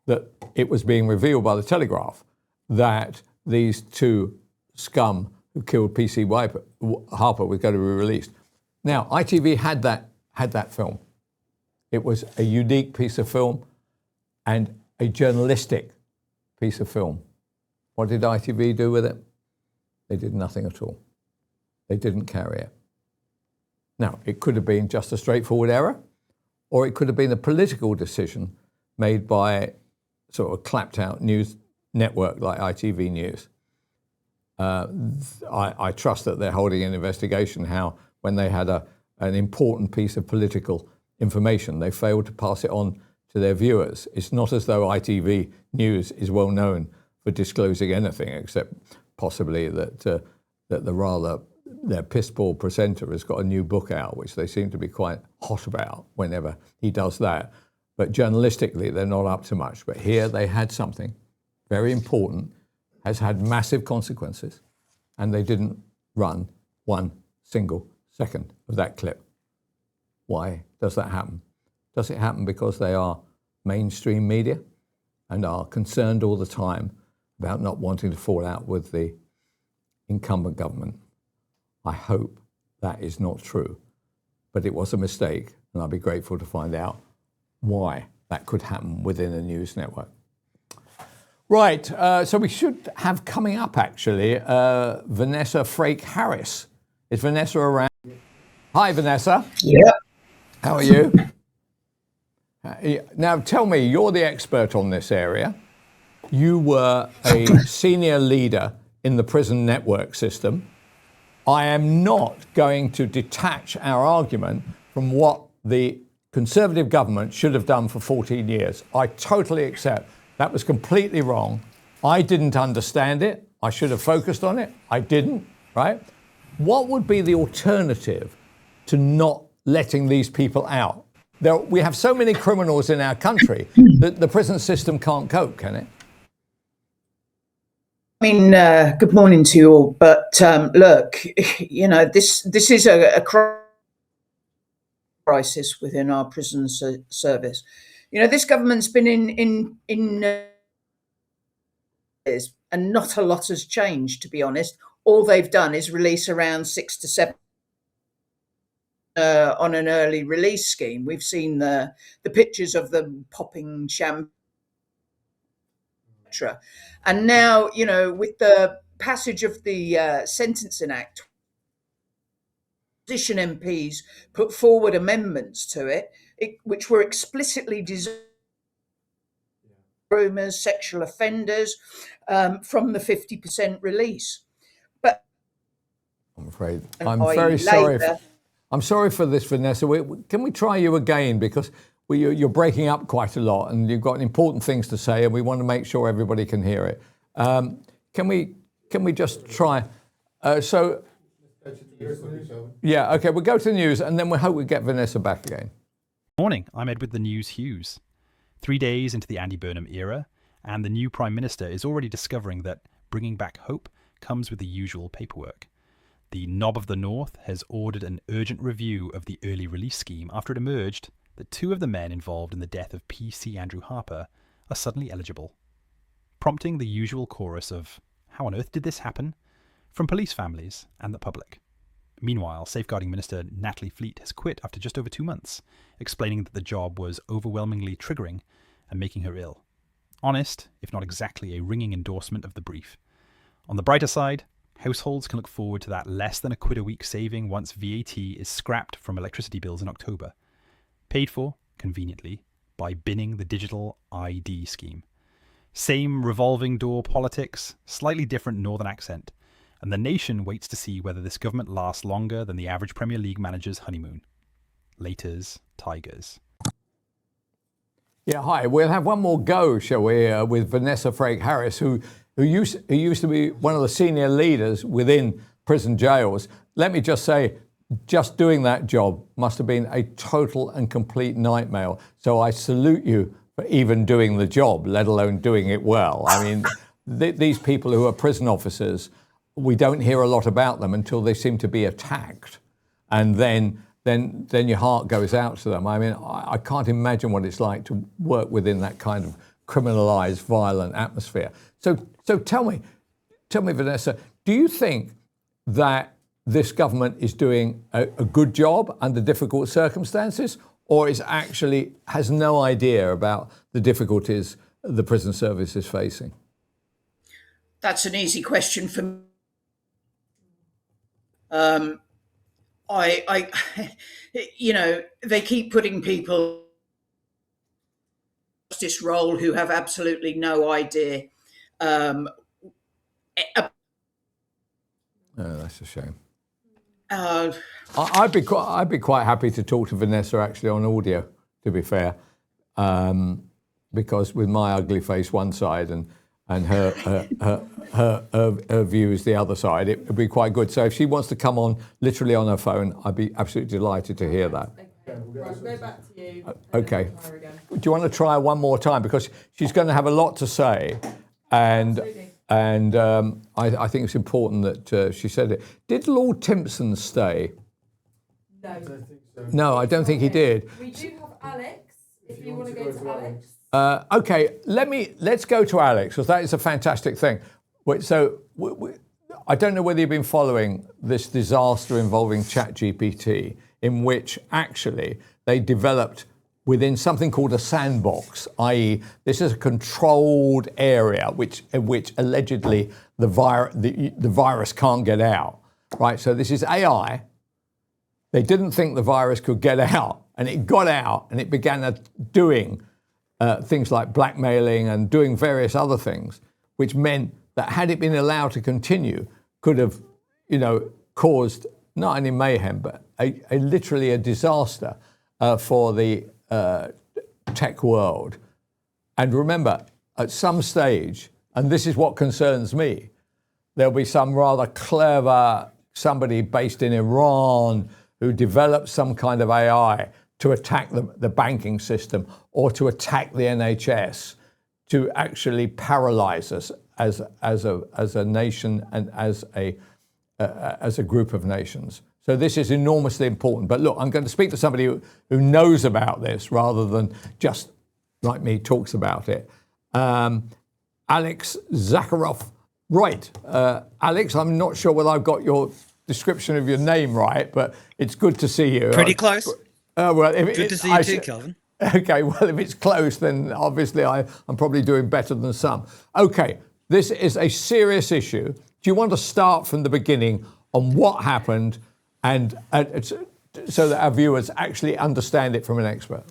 that it was being revealed by the Telegraph that these two scum who killed PC Harper was going to be released. Now, ITV had that film. It was a unique piece of film and a journalistic piece of film. What did ITV do with it? They did nothing at all. They didn't carry it. Now, it could have been just a straightforward error, or it could have been a political decision made by sort of clapped out news network like ITV News. I trust that they're holding an investigation how, when they had an important piece of political information, they failed to pass it on to their viewers. It's not as though ITV News is well known for disclosing anything, except possibly that their piss poor presenter has got a new book out, which they seem to be quite hot about whenever he does that. But journalistically, they're not up to much. But here they had something very important, has had massive consequences, and they didn't run one single second of that clip. Why does that happen? Does it happen because they are mainstream media and are concerned all the time about not wanting to fall out with the incumbent government? I hope that is not true, but it was a mistake, and I'll be grateful to find out why that could happen within a news network. Right, so we should have coming up, actually, Vanessa Frake-Harris. Is Vanessa around? Hi, Vanessa. Yeah. How are you? Now, tell me, you're the expert on this area. You were a senior leader in the prison network system. I am not going to detach our argument from what the Conservative government should have done for 14 years. I totally accept that was completely wrong. I didn't understand it. I should have focused on it. I didn't, right? What would be the alternative to not letting these people out? We have so many criminals in our country that the prison system can't cope, can it? I mean, good morning to you all. But look, you know, this is a crisis within our prison service. You know, this government's been in and not a lot has changed, to be honest. All they've done is release around 6 to 7 on an early release scheme. We've seen the pictures of them popping champagne. And now, you know, with the passage of the Sentencing Act, opposition MPs put forward amendments to it which were explicitly designed groomers, sexual offenders from the 50% release. But I'm afraid I'm very sorry. I'm sorry for this, Vanessa. Can we try you again, because you're breaking up quite a lot, and you've got important things to say, and we want to make sure everybody can hear it. Can we just try? Yeah, okay. We'll go to the news, and then we hope we get Vanessa back again. Morning. I'm Edward the News Hughes. 3 days into the Andy Burnham era, and the new Prime Minister is already discovering that bringing back hope comes with the usual paperwork. The Knob of the North has ordered an urgent review of the early release scheme after it emerged that 2 of the men involved in the death of PC Andrew Harper are suddenly eligible, prompting the usual chorus of "How on earth did this happen?" from police families and the public. Meanwhile, Safeguarding Minister Natalie Fleet has quit after just over 2 months, explaining that the job was overwhelmingly triggering and making her ill. Honest, if not exactly a ringing endorsement of the brief. On the brighter side, households can look forward to that less than £1 a week saving once VAT is scrapped from electricity bills in October. Paid for, conveniently, by binning the digital ID scheme. Same revolving door politics, slightly different northern accent, and the nation waits to see whether this government lasts longer than the average Premier League manager's honeymoon. Laters, Tigers. Yeah, hi. We'll have one more go, shall we, with Vanessa Frake-Harris, who used to be one of the senior leaders within prison jails. Let me just say, just doing that job must have been a total and complete nightmare. So I salute you for even doing the job, let alone doing it well. I mean, these people who are prison officers, we don't hear a lot about them until they seem to be attacked. And then your heart goes out to them. I mean, I can't imagine what it's like to work within that kind of criminalized, violent atmosphere. So tell me, Vanessa, do you think that this government is doing a good job under difficult circumstances, or has no idea about the difficulties the prison service is facing? That's an easy question for me. They keep putting people in this role who have absolutely no idea. That's a shame. I'd be quite happy to talk to Vanessa actually on audio, to be fair, because with my ugly face one side and her view is the other side, it would be quite good. So if she wants to come on literally on her phone, I'd be absolutely delighted to hear that. Okay, right, go back to you. Okay. Do you want to try one more time, because she's going to have a lot to say, and I think it's important that she said it. Did Lord Timpson stay? No. I don't think so. No, I don't think he did. We do have Alex, if you want to go to Alex. Okay, let's go to Alex, because that is a fantastic thing. So I don't know whether you've been following this disaster involving ChatGPT, in which actually they developed within something called a sandbox, i.e. this is a controlled area in which allegedly the virus can't get out, right? So this is AI. They didn't think the virus could get out, and it got out, and it began doing things like blackmailing and doing various other things, which meant that had it been allowed to continue, could have, caused not only mayhem, but literally a disaster for the tech world. And remember, at some stage, and this is what concerns me, there'll be some rather clever somebody based in Iran who developed some kind of AI to attack the banking system or to attack the NHS, to actually paralyze us as a nation and as a group of nations. So this is enormously important. But look, I'm going to speak to somebody who knows about this rather than just, like me, talks about it. Alex Zakharov. Right. Alex, I'm not sure whether I've got your description of your name right, but it's good to see you. Pretty close. Good to see you too, Kelvin. Okay, well, if it's close, then obviously I'm probably doing better than some. Okay, this is a serious issue. Do you want to start from the beginning on what happened, and so that our viewers actually understand it from an expert?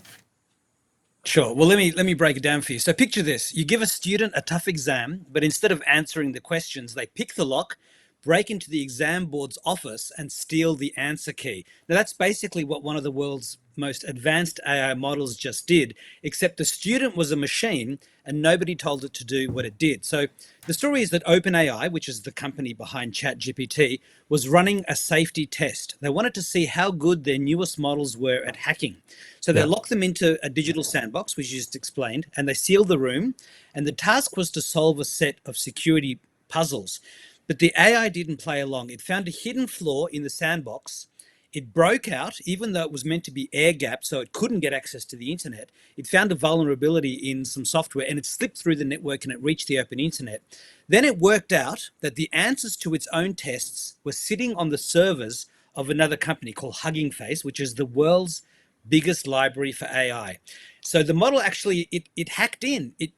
Sure. Well, let me break it down for you. So picture this. You give a student a tough exam, but instead of answering the questions, they pick the lock, break into the exam board's office and steal the answer key. Now, that's basically what one of the world's most advanced AI models just did, except the student was a machine and nobody told it to do what it did. So the story is that OpenAI, which is the company behind ChatGPT, was running a safety test. They wanted to see how good their newest models were at hacking. So they locked them into a digital sandbox, which you just explained, and they sealed the room. And the task was to solve a set of security puzzles. But the AI didn't play along. It found a hidden flaw in the sandbox. It broke out, even though it was meant to be air-gapped, so it couldn't get access to the internet. It found a vulnerability in some software, and it slipped through the network, and it reached the open internet. Then it worked out that the answers to its own tests were sitting on the servers of another company called Hugging Face, which is the world's biggest library for AI. So the model actually, it hacked in. It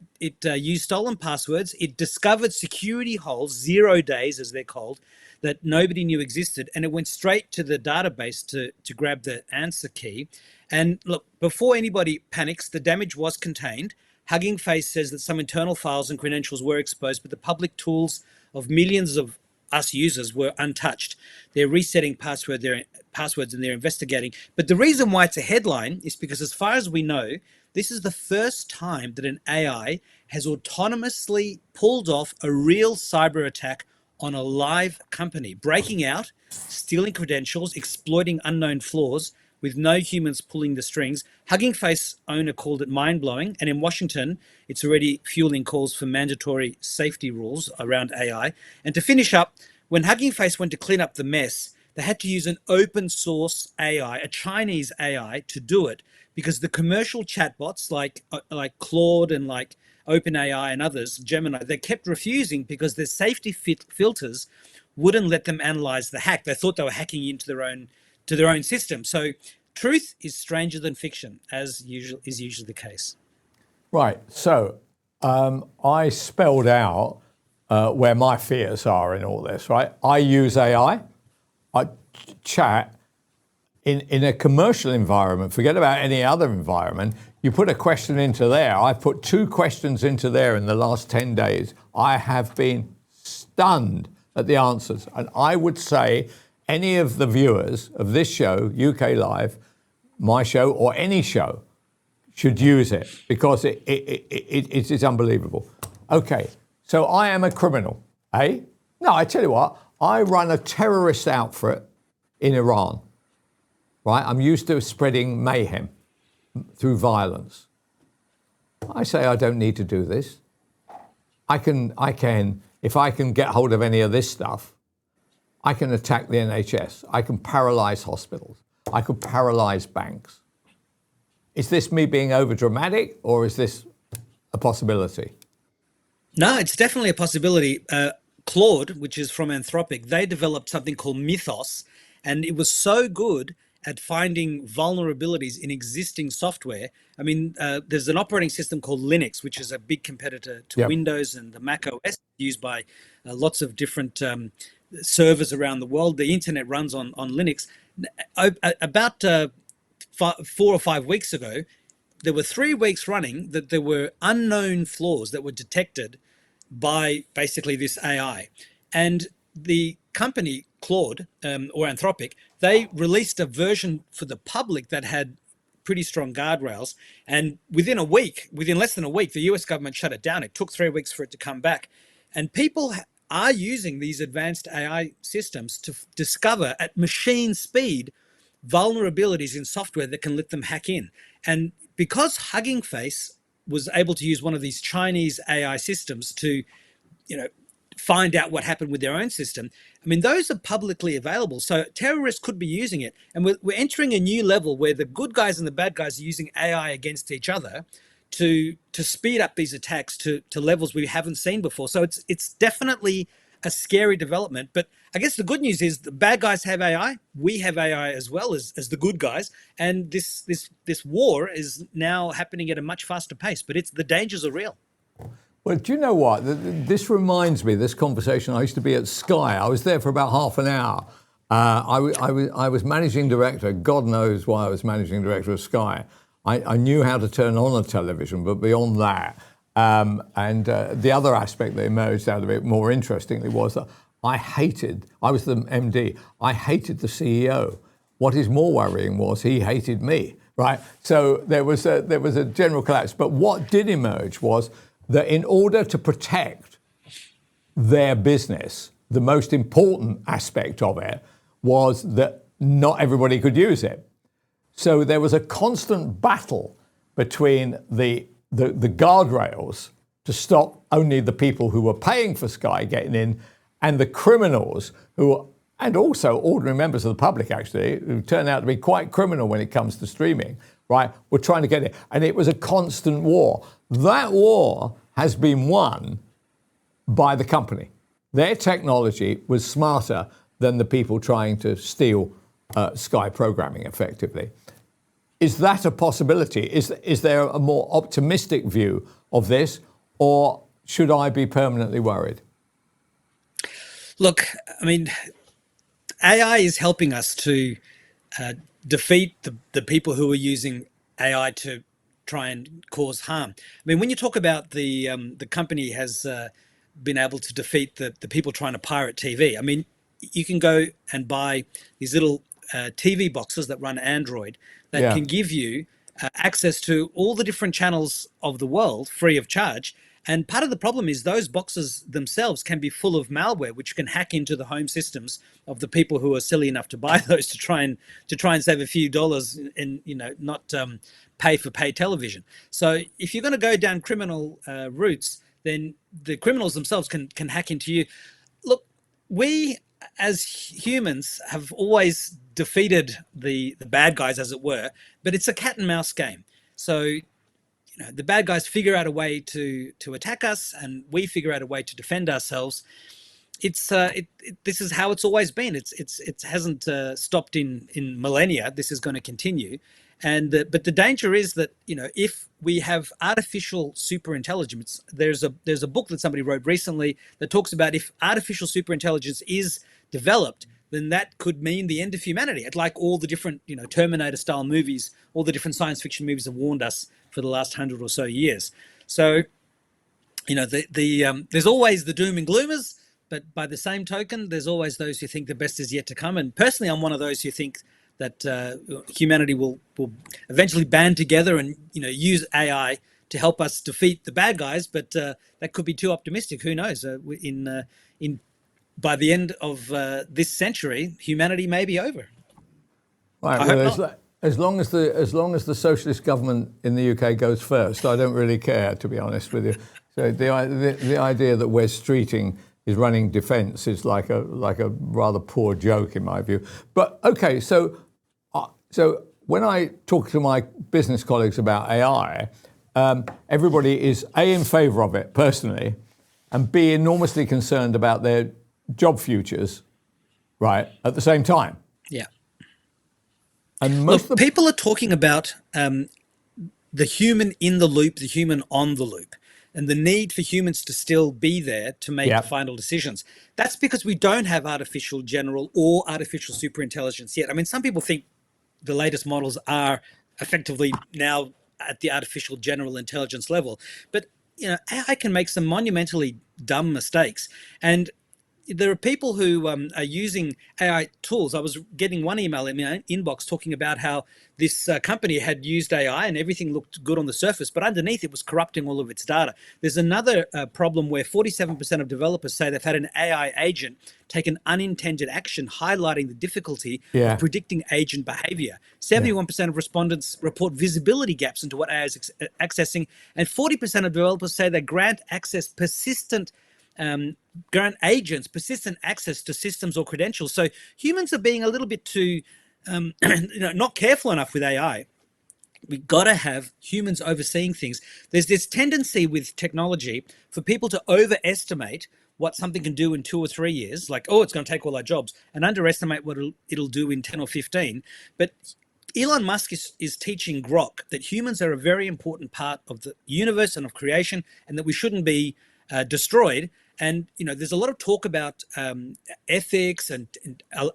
used stolen passwords. It discovered security holes, 0 days as they're called, that nobody knew existed. And it went straight to the database to grab the answer key. And look, before anybody panics, the damage was contained. Hugging Face says that some internal files and credentials were exposed, but the public tools of millions of us users were untouched. They're resetting passwords and they're investigating. But the reason why it's a headline is because, as far as we know, this is the first time that an AI has autonomously pulled off a real cyber attack on a live company, breaking out, stealing credentials, exploiting unknown flaws with no humans pulling the strings. Hugging Face owner called it mind-blowing, and in Washington, it's already fueling calls for mandatory safety rules around AI. And to finish up, when Hugging Face went to clean up the mess, they had to use an open source AI, a Chinese AI, to do it, because the commercial chatbots like Claude and like OpenAI and others, Gemini, they kept refusing because their safety filters wouldn't let them analyze the hack. They thought they were hacking into their own system. So truth is stranger than fiction, as is usually the case. Right. So I spelled out where my fears are in all this, right? I use AI. I chat in a commercial environment. Forget about any other environment. You put a question into there. I put 2 questions into there in the last 10 days. I have been stunned at the answers. And I would say any of the viewers of this show, UKLIVE, my show, or any show, should use it because it is unbelievable. Okay, so I am a criminal, eh? No, I tell you what, I run a terrorist outfit in Iran, right? I'm used to spreading mayhem through violence. I say I don't need to do this. I can, if I can get hold of any of this stuff, I can attack the NHS. I can paralyze hospitals. I could paralyze banks. Is this me being overdramatic, or is this a possibility? No, it's definitely a possibility. Claude, which is from Anthropic, they developed something called Mythos, and it was so good at finding vulnerabilities in existing software. I mean, there's an operating system called Linux, which is a big competitor to Windows and the Mac OS, used by lots of different servers around the world. The internet runs on Linux. About 4 or 5 weeks ago, there were 3 weeks running that there were unknown flaws that were detected by basically this AI. And the company Claude or Anthropic, they released a version for the public that had pretty strong guardrails. And within less than a week, the US government shut it down. It took 3 weeks for it to come back. And people are using these advanced AI systems to discover at machine speed vulnerabilities in software that can let them hack in. And because Hugging Face was able to use one of these Chinese AI systems to, find out what happened with their own system, I mean, those are publicly available. So terrorists could be using it. And we're entering a new level where the good guys and the bad guys are using AI against each other to speed up these attacks to levels we haven't seen before. So it's definitely a scary development. But I guess the good news is the bad guys have AI. We have AI as well as the good guys. And this war is now happening at a much faster pace. But the dangers are real. Well, do you know what? This reminds me, this conversation, I used to be at Sky. I was there for about half an hour. I was managing director. God knows why I was managing director of Sky. I knew how to turn on a television, but beyond that, the other aspect that emerged out of it more interestingly was that I was the MD, I hated the CEO. What is more worrying was he hated me, right? So there was a general collapse. But what did emerge was that in order to protect their business, the most important aspect of it was that not everybody could use it. So there was a constant battle between the guardrails to stop only the people who were paying for Sky getting in, and the criminals and also ordinary members of the public, actually, who turn out to be quite criminal when it comes to streaming, right, were trying to get it. And it was a constant war. That war has been won by the company. Their technology was smarter than the people trying to steal Sky programming effectively. is that a possibility? Is there a more optimistic view of this, or should I be permanently worried? Look, I mean, AI is helping us to defeat the people who are using AI to try and cause harm. I mean, when you talk about the company has been able to defeat the people trying to pirate TV, I mean, you can go and buy these little TV boxes that run Android that can give you access to all the different channels of the world free of charge. And part of the problem is those boxes themselves can be full of malware, which can hack into the home systems of the people who are silly enough to buy those to try and save a few dollars and not pay for pay television. So if you're going to go down criminal routes, then the criminals themselves can hack into you. Look, we as humans have always defeated the bad guys, as it were, but it's a cat and mouse game. So the bad guys figure out a way to attack us, and we figure out a way to defend ourselves. It's this is how it's always been. It hasn't stopped in millennia. This is going to continue, but the danger is that if we have artificial superintelligence, there's a book that somebody wrote recently that talks about if artificial superintelligence is developed, then that could mean the end of humanity. It's like all the different Terminator style movies, all the different science fiction movies have warned us for the last 100 or so years. So, there's always the doom and gloomers, but by the same token, there's always those who think the best is yet to come. And personally, I'm one of those who think that humanity will eventually band together and use AI to help us defeat the bad guys. But that could be too optimistic. Who knows? By the end of this century, humanity may be over. Right. Well, as long as the socialist government in the UK goes first, I don't really care, to be honest with you. So the idea that Wes Streeting is running defence is like a rather poor joke in my view. But okay, so when I talk to my business colleagues about AI, everybody is A, in favour of it personally, and B, enormously concerned about their job futures, right, at the same time. Yeah. And people are talking about the human in the loop, the human on the loop, and the need for humans to still be there to make the final decisions. That's because we don't have artificial general or artificial superintelligence yet. I mean, some people think the latest models are effectively now at the artificial general intelligence level, but AI can make some monumentally dumb mistakes. And there are people who are using AI tools. I was getting one email in my inbox talking about how this company had used AI and everything looked good on the surface, but underneath it was corrupting all of its data. There's another problem where 47% of developers say they've had an AI agent take an unintended action, highlighting the difficulty of predicting agent behavior. 71% of respondents report visibility gaps into what AI is accessing, and 40% of developers say they grant agents persistent access to systems or credentials. So humans are being a little bit too, not careful enough with AI. We've got to have humans overseeing things. There's this tendency with technology for people to overestimate what something can do in 2 or 3 years, like, it's going to take all our jobs, and underestimate what it'll do in 10 or 15. But Elon Musk is teaching Grok that humans are a very important part of the universe and of creation, and that we shouldn't be destroyed. And there's a lot of talk about ethics and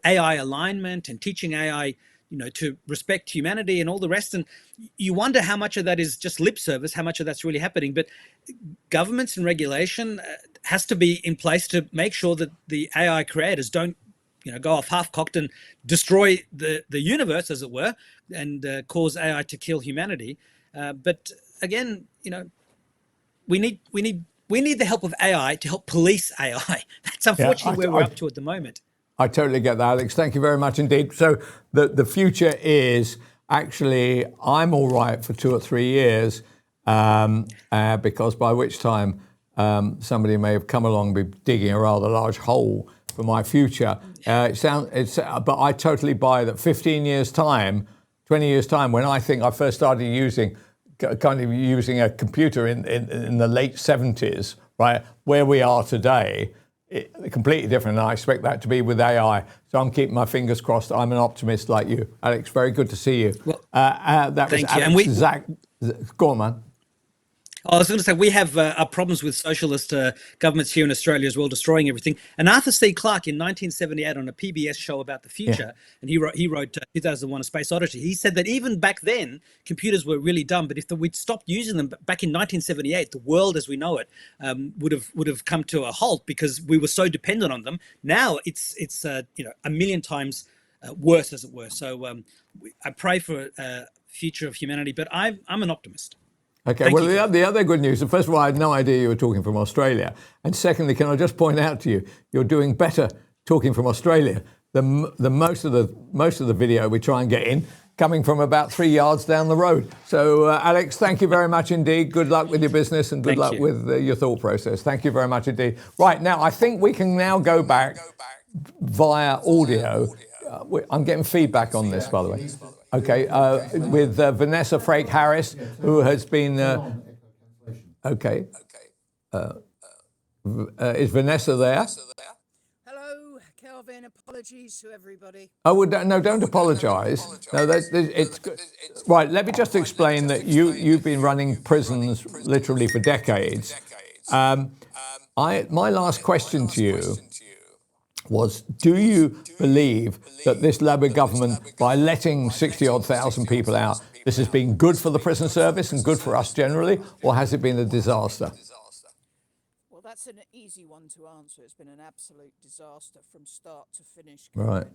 AI alignment and teaching AI to respect humanity and all the rest. And you wonder how much of that is just lip service, how much of that's really happening. But governments and regulation has to be in place to make sure that the AI creators don't go off half-cocked and destroy the universe, as it were, and cause AI to kill humanity. But again, we need the help of AI to help police AI. That's unfortunately where we're up to at the moment. I totally get that, Alex. Thank you very much indeed. So the future is actually, I'm all right for 2 or 3 years, because by which time somebody may have come along and be digging a rather large hole for my future. But I totally buy that 15 years time, 20 years time, when I think I first started using a computer in the late 70s, right, where we are today, completely different, and I expect that to be with AI. So I'm keeping my fingers crossed. I'm an optimist like you, Alex. Very good to see you. Well, that was thank you. Alex And Zach. Go on, man. I was going to say we have our problems with socialist governments here in Australia as well, destroying everything. And Arthur C. Clarke in 1978 on a PBS show about the future, and he wrote 2001: A Space Odyssey. He said that even back then computers were really dumb, but if we'd stopped using them back in 1978, the world as we know it would have come to a halt because we were so dependent on them. Now it's a million times worse, as it were. So I pray for a future of humanity, but I'm an optimist. Okay, Thank well, you. the other good news, first of all, I had no idea you were talking from Australia. And secondly, can I just point out to you, you're doing better talking from Australia than most of the video we try and get in, coming from about 3 yards down the road. So, Alex, thank you very much indeed. Good luck with your business and good luck with your thought process. Thank you very much indeed. Right, now, I think we can now go back via audio. I'm getting feedback on this, by the way. Okay, with Vanessa Frake Harris, who has been. Okay. Is Vanessa there? Hello, Kelvin. Apologies to everybody. Oh, well, no, don't apologise. No, it's good. Right, let me just explain that you've been running prisons literally for decades. My last question to you was, do you believe that this Labour government, by letting 60-odd thousand people out, this has been good for the prison service and good for us generally, or has it been a disaster? Well, that's an easy one to answer. It's been an absolute disaster from start to finish. Right.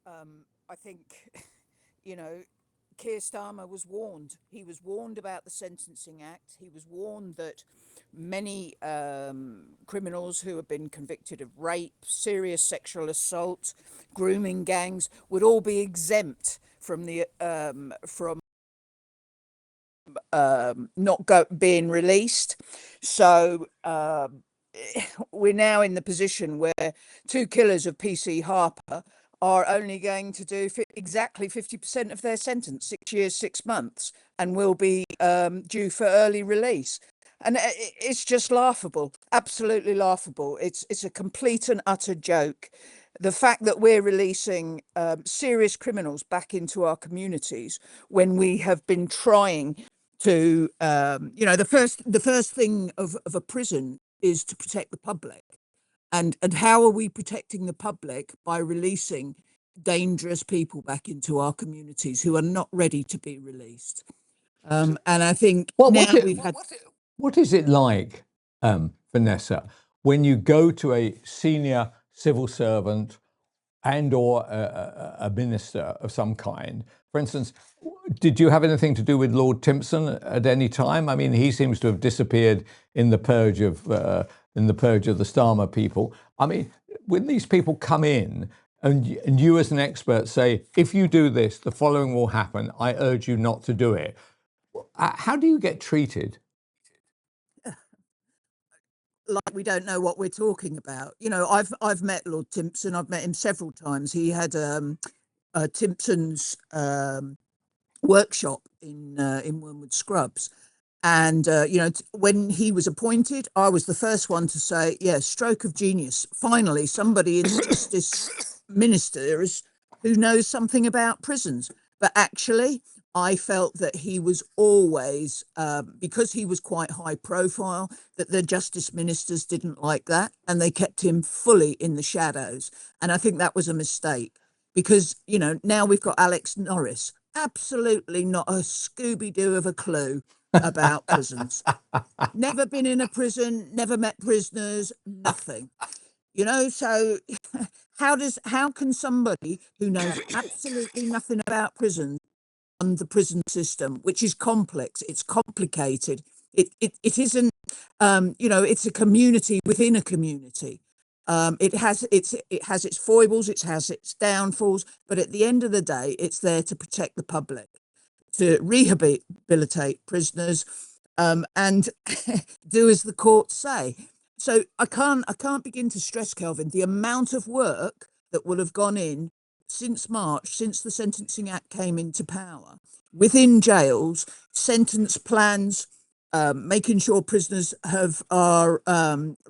I think, Keir Starmer was warned. He was warned about the Sentencing Act. He was warned that many criminals who have been convicted of rape, serious sexual assault, grooming gangs would all be exempt from the being released. So we're now in the position where two killers of PC Harper are only going to do exactly 50% of their sentence, 6 years, 6 months, and will be due for early release. And it's just laughable, absolutely laughable. It's a complete and utter joke. The fact that we're releasing serious criminals back into our communities when we have been trying to, the first thing of a prison is to protect the public. And how are we protecting the public? By releasing dangerous people back into our communities who are not ready to be released. And I think what is it like, Vanessa, when you go to a senior civil servant and or a minister of some kind? For instance, did you have anything to do with Lord Timpson at any time? I mean, he seems to have disappeared in the purge of the Starmer people. I mean, when these people come in and you as an expert say, if you do this, the following will happen, I urge you not to do it. How do you get treated? Like we don't know what we're talking about. I've met Lord Timpson. I've met him several times. He had Timpson's workshop in Wormwood Scrubs. And, when he was appointed, I was the first one to say, stroke of genius. Finally, somebody in justice ministers who knows something about prisons. But actually, I felt that he was always, because he was quite high profile, that the justice ministers didn't like that. And they kept him fully in the shadows. And I think that was a mistake because, now we've got Alex Norris. Absolutely not a Scooby-Doo of a clue about prisons. Never been in a prison, never met prisoners, nothing. So how can somebody who knows absolutely nothing about prisons run the prison system, which is complex, it's complicated. It isn't it's a community within a community. It has its foibles, it has its downfalls, but at the end of the day, it's there to protect the public, to rehabilitate prisoners, and do as the courts say. So I can't begin to stress, Kelvin, the amount of work that will have gone in since March, since the Sentencing Act came into power, within jails, sentence plans, making sure prisoners are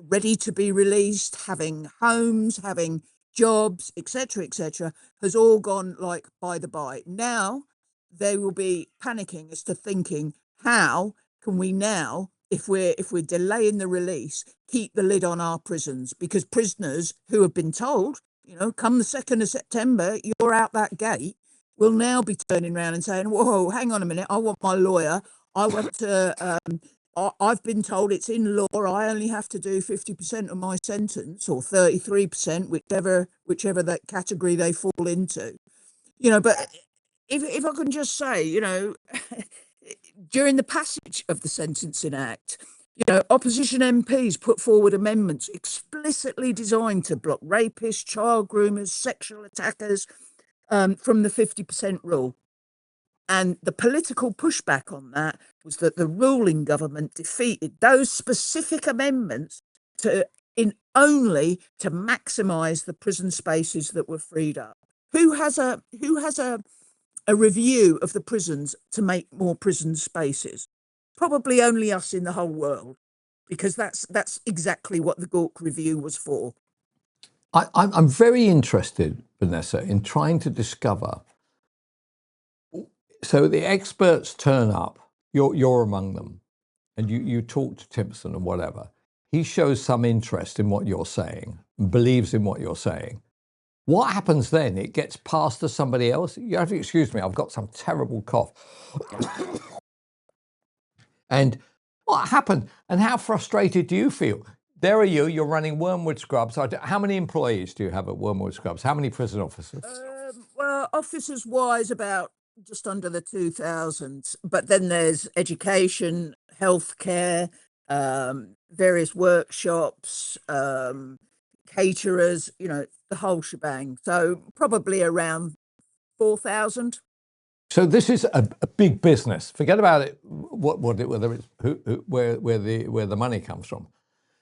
ready to be released, having homes, having jobs, etc., has all gone like by the by. Now they will be panicking as to thinking, how can we now, if we're delaying the release, keep the lid on our prisons? Because prisoners who have been told, come the 2nd of September, you're out that gate, will now be turning around and saying, whoa, hang on a minute, I want my lawyer. I want to, I've been told it's in law, I only have to do 50% of my sentence, or 33%, whichever that category they fall into. But if I can just say, during the passage of the Sentencing Act, opposition MPs put forward amendments explicitly designed to block rapists, child groomers, sexual attackers from the 50% rule. And the political pushback on that was that the ruling government defeated those specific amendments only to maximise the prison spaces that were freed up. Who has a review of the prisons to make more prison spaces? Probably only us in the whole world, because that's exactly what the Gork review was for. I'm very interested, Vanessa, in trying to discover. So the experts turn up, you're among them, and you talk to Timpson and whatever. He shows some interest in what you're saying, believes in what you're saying. What happens then? It gets passed to somebody else? You have to excuse me, I've got some terrible cough. And what happened? And how frustrated do you feel? There are you're running Wormwood Scrubs. How many employees do you have at Wormwood Scrubs? How many prison officers? Well, officers-wise, about just under the 2,000. But then there's education, healthcare, various workshops, caterers, the whole shebang. So probably around 4,000. So this is a big business. Forget about it. Whether it's where the money comes from.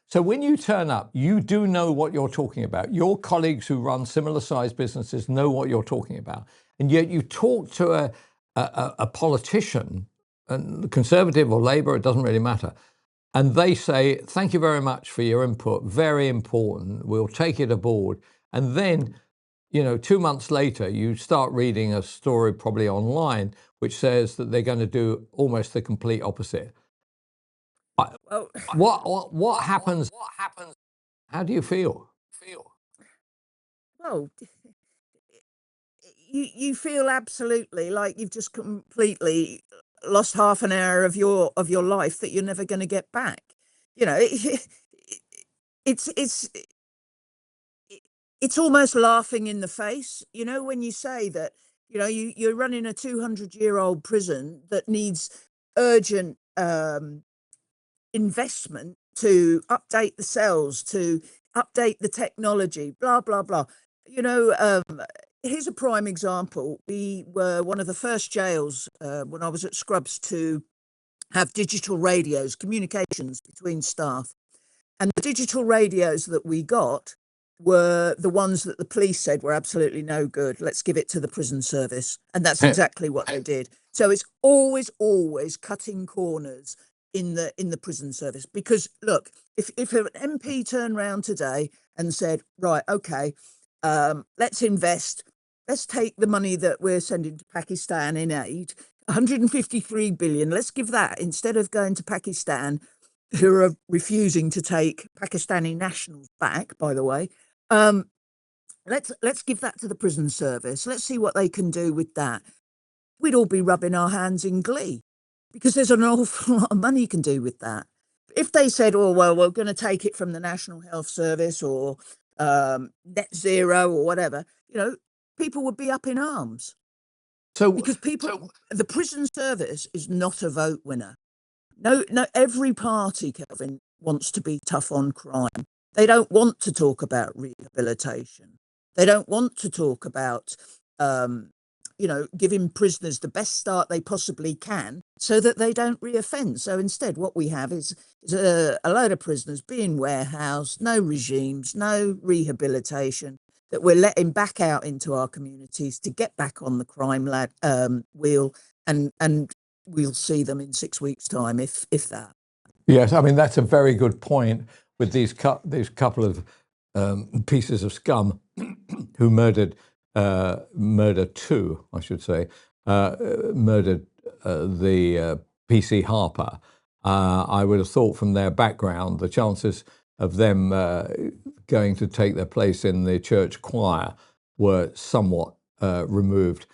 So when you turn up, you do know what you're talking about. Your colleagues who run similar sized businesses know what you're talking about, and yet you talk to a politician, and Conservative or Labour, it doesn't really matter, and they say, "Thank you very much for your input. Very important. We'll take it aboard." And then, 2 months later, you start reading a story probably online which says that they're going to do almost the complete opposite. Well, what happens? How do you feel? Well, you feel absolutely like you've just completely lost half an hour of your life that you're never going to get back. It's almost laughing in the face, when you say that, you're running a 200-year-old prison that needs urgent investment to update the cells, to update the technology, blah, blah, blah. Here's a prime example. We were one of the first jails when I was at Scrubs to have digital radios, communications between staff. And the digital radios that we got were the ones that the police said were absolutely no good. Let's give it to the prison service. And that's exactly what they did. So it's always cutting corners in the prison service. Because look, if an MP turned around today and said, right, okay, let's invest, let's take the money that we're sending to Pakistan in aid, 153 billion, let's give that instead of going to Pakistan, who are refusing to take Pakistani nationals back, by the way. Let's give that to the prison service. Let's see what they can do with that. We'd all be rubbing our hands in glee, because there's an awful lot of money you can do with that. If they said, oh, well, we're going to take it from the National Health Service or net zero or whatever, people would be up in arms. Because the prison service is not a vote winner. No, every party, Kelvin, wants to be tough on crime. They don't want to talk about rehabilitation. They don't want to talk about, giving prisoners the best start they possibly can so that they don't reoffend. So instead, what we have is a load of prisoners being warehoused, no regimes, no rehabilitation, that we're letting back out into our communities to get back on the crime wheel and we'll see them in 6 weeks' time, if that. Yes, I mean that's a very good point with these couple of pieces of scum who murdered two, I should say, murdered the PC Harper. I would have thought from their background, the chances of them going to take their place in the church choir were somewhat removed.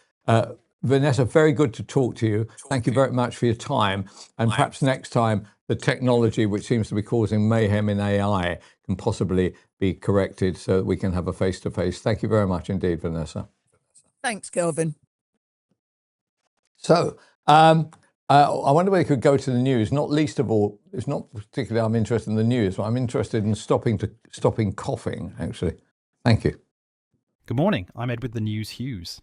Vanessa, very good to talk to you. Thank you very much for your time. And perhaps next time, the technology which seems to be causing mayhem in AI can possibly be corrected so that we can have a face-to-face. Thank you very much indeed, Vanessa. Thanks, Kelvin. So, I wonder whether we could go to the news. Not least of all, it's not particularly I'm interested in the news, but I'm interested in stopping coughing, actually. Thank you. Good morning. I'm Edward the News Hughes.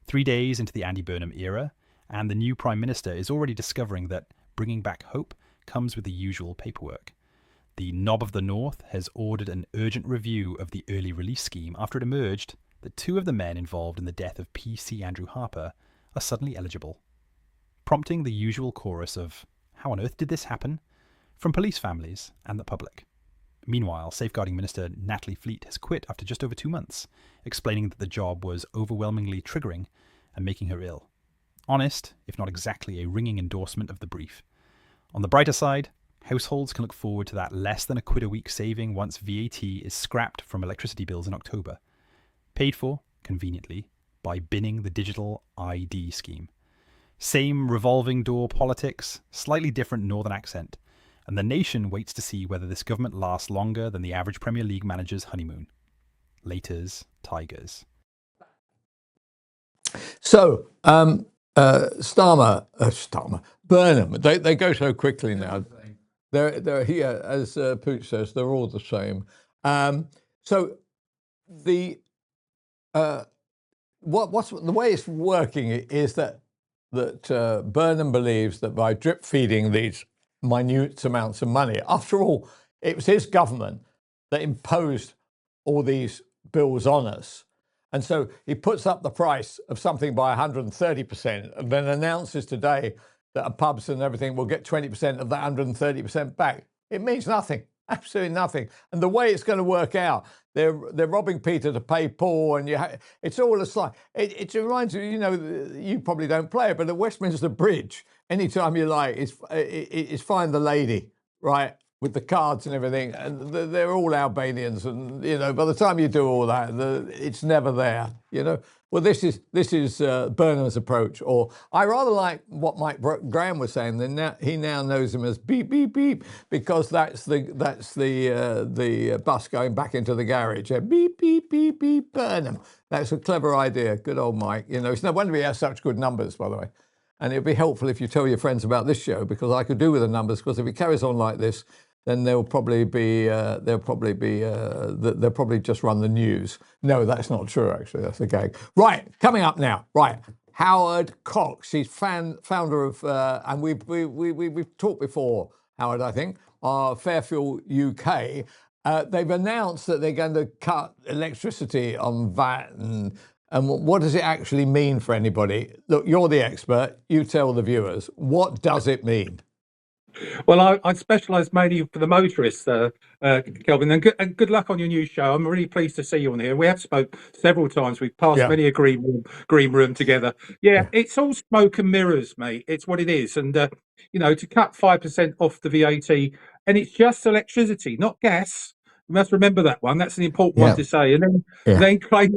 3 days into the Andy Burnham era, and the new Prime Minister is already discovering that bringing back hope comes with the usual paperwork. The Knob of the North has ordered an urgent review of the early release scheme after it emerged that two of the men involved in the death of PC Andrew Harper are suddenly eligible, prompting the usual chorus of "How on earth did this happen?" from police families and the public. Meanwhile, Safeguarding Minister Natalie Fleet has quit after just over 2 months, explaining that the job was overwhelmingly triggering and making her ill. Honest, if not exactly a ringing endorsement of the brief. On the brighter side, households can look forward to that less than £1 a week saving once VAT is scrapped from electricity bills in October. Paid for, conveniently, by binning the digital ID scheme. Same revolving door politics, slightly different northern accent, and the nation waits to see whether this government lasts longer than the average Premier League manager's honeymoon. Laters, Tigers. So, Burnham, they go so quickly now. They're here, as Pooch says, they're all the same. So the what's the way it's working is that Burnham believes that by drip feeding these minute amounts of money, after all, it was his government that imposed all these bills on us. And so he puts up the price of something by 130% and then announces today that pubs and everything will get 20% of that 130% back. It means nothing, absolutely nothing. And the way it's going to work out, they're robbing Peter to pay Paul, and it's all a slide. It reminds you, you probably don't play it, but at Westminster Bridge, anytime you like, it's find the lady, right? With the cards and everything, and they're all Albanians, and by the time you do all that, it's never there. Well, this is Burnham's approach, or I rather like what Mike Graham was saying. He now knows him as beep beep beep because that's the bus going back into the garage. Beep beep beep beep Burnham. That's a clever idea. Good old Mike. It's no wonder he has such good numbers, by the way. And it'd be helpful if you tell your friends about this show, because I could do with the numbers. Because if it carries on like this, then they'll probably just run the news. No, that's not true, actually. That's a gag. Right, coming up now. Right, Howard Cox. He's founder of, and we've talked before, Howard, I think, Fairfield UK. They've announced that they're going to cut electricity on VAT, and what does it actually mean for anybody? Look, you're the expert. You tell the viewers. What does it mean? Well, I specialise mainly for the motorists, Kelvin, and good luck on your new show. I'm really pleased to see you on here. We have spoke several times. We've passed many a green room together. Yeah, it's all smoke and mirrors, mate. It's what it is. And, to cut 5% off the VAT, and it's just electricity, not gas. You must remember that one. That's an important one to say. And then claim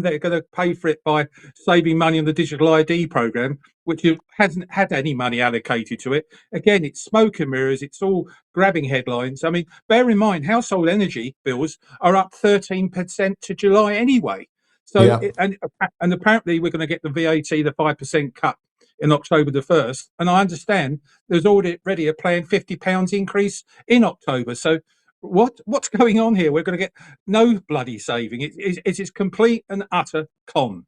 they're going to pay for it by saving money on the digital ID program, which hasn't had any money allocated to it. Again, it's smoke and mirrors. It's all grabbing headlines. I mean, bear in mind, household energy bills are up 13% to July anyway. So, and apparently we're going to get the VAT, the 5% cut in October the 1st. And I understand there's already a planned £50 increase in October. So, what's going on here? We're going to get no bloody saving. It's complete and utter con.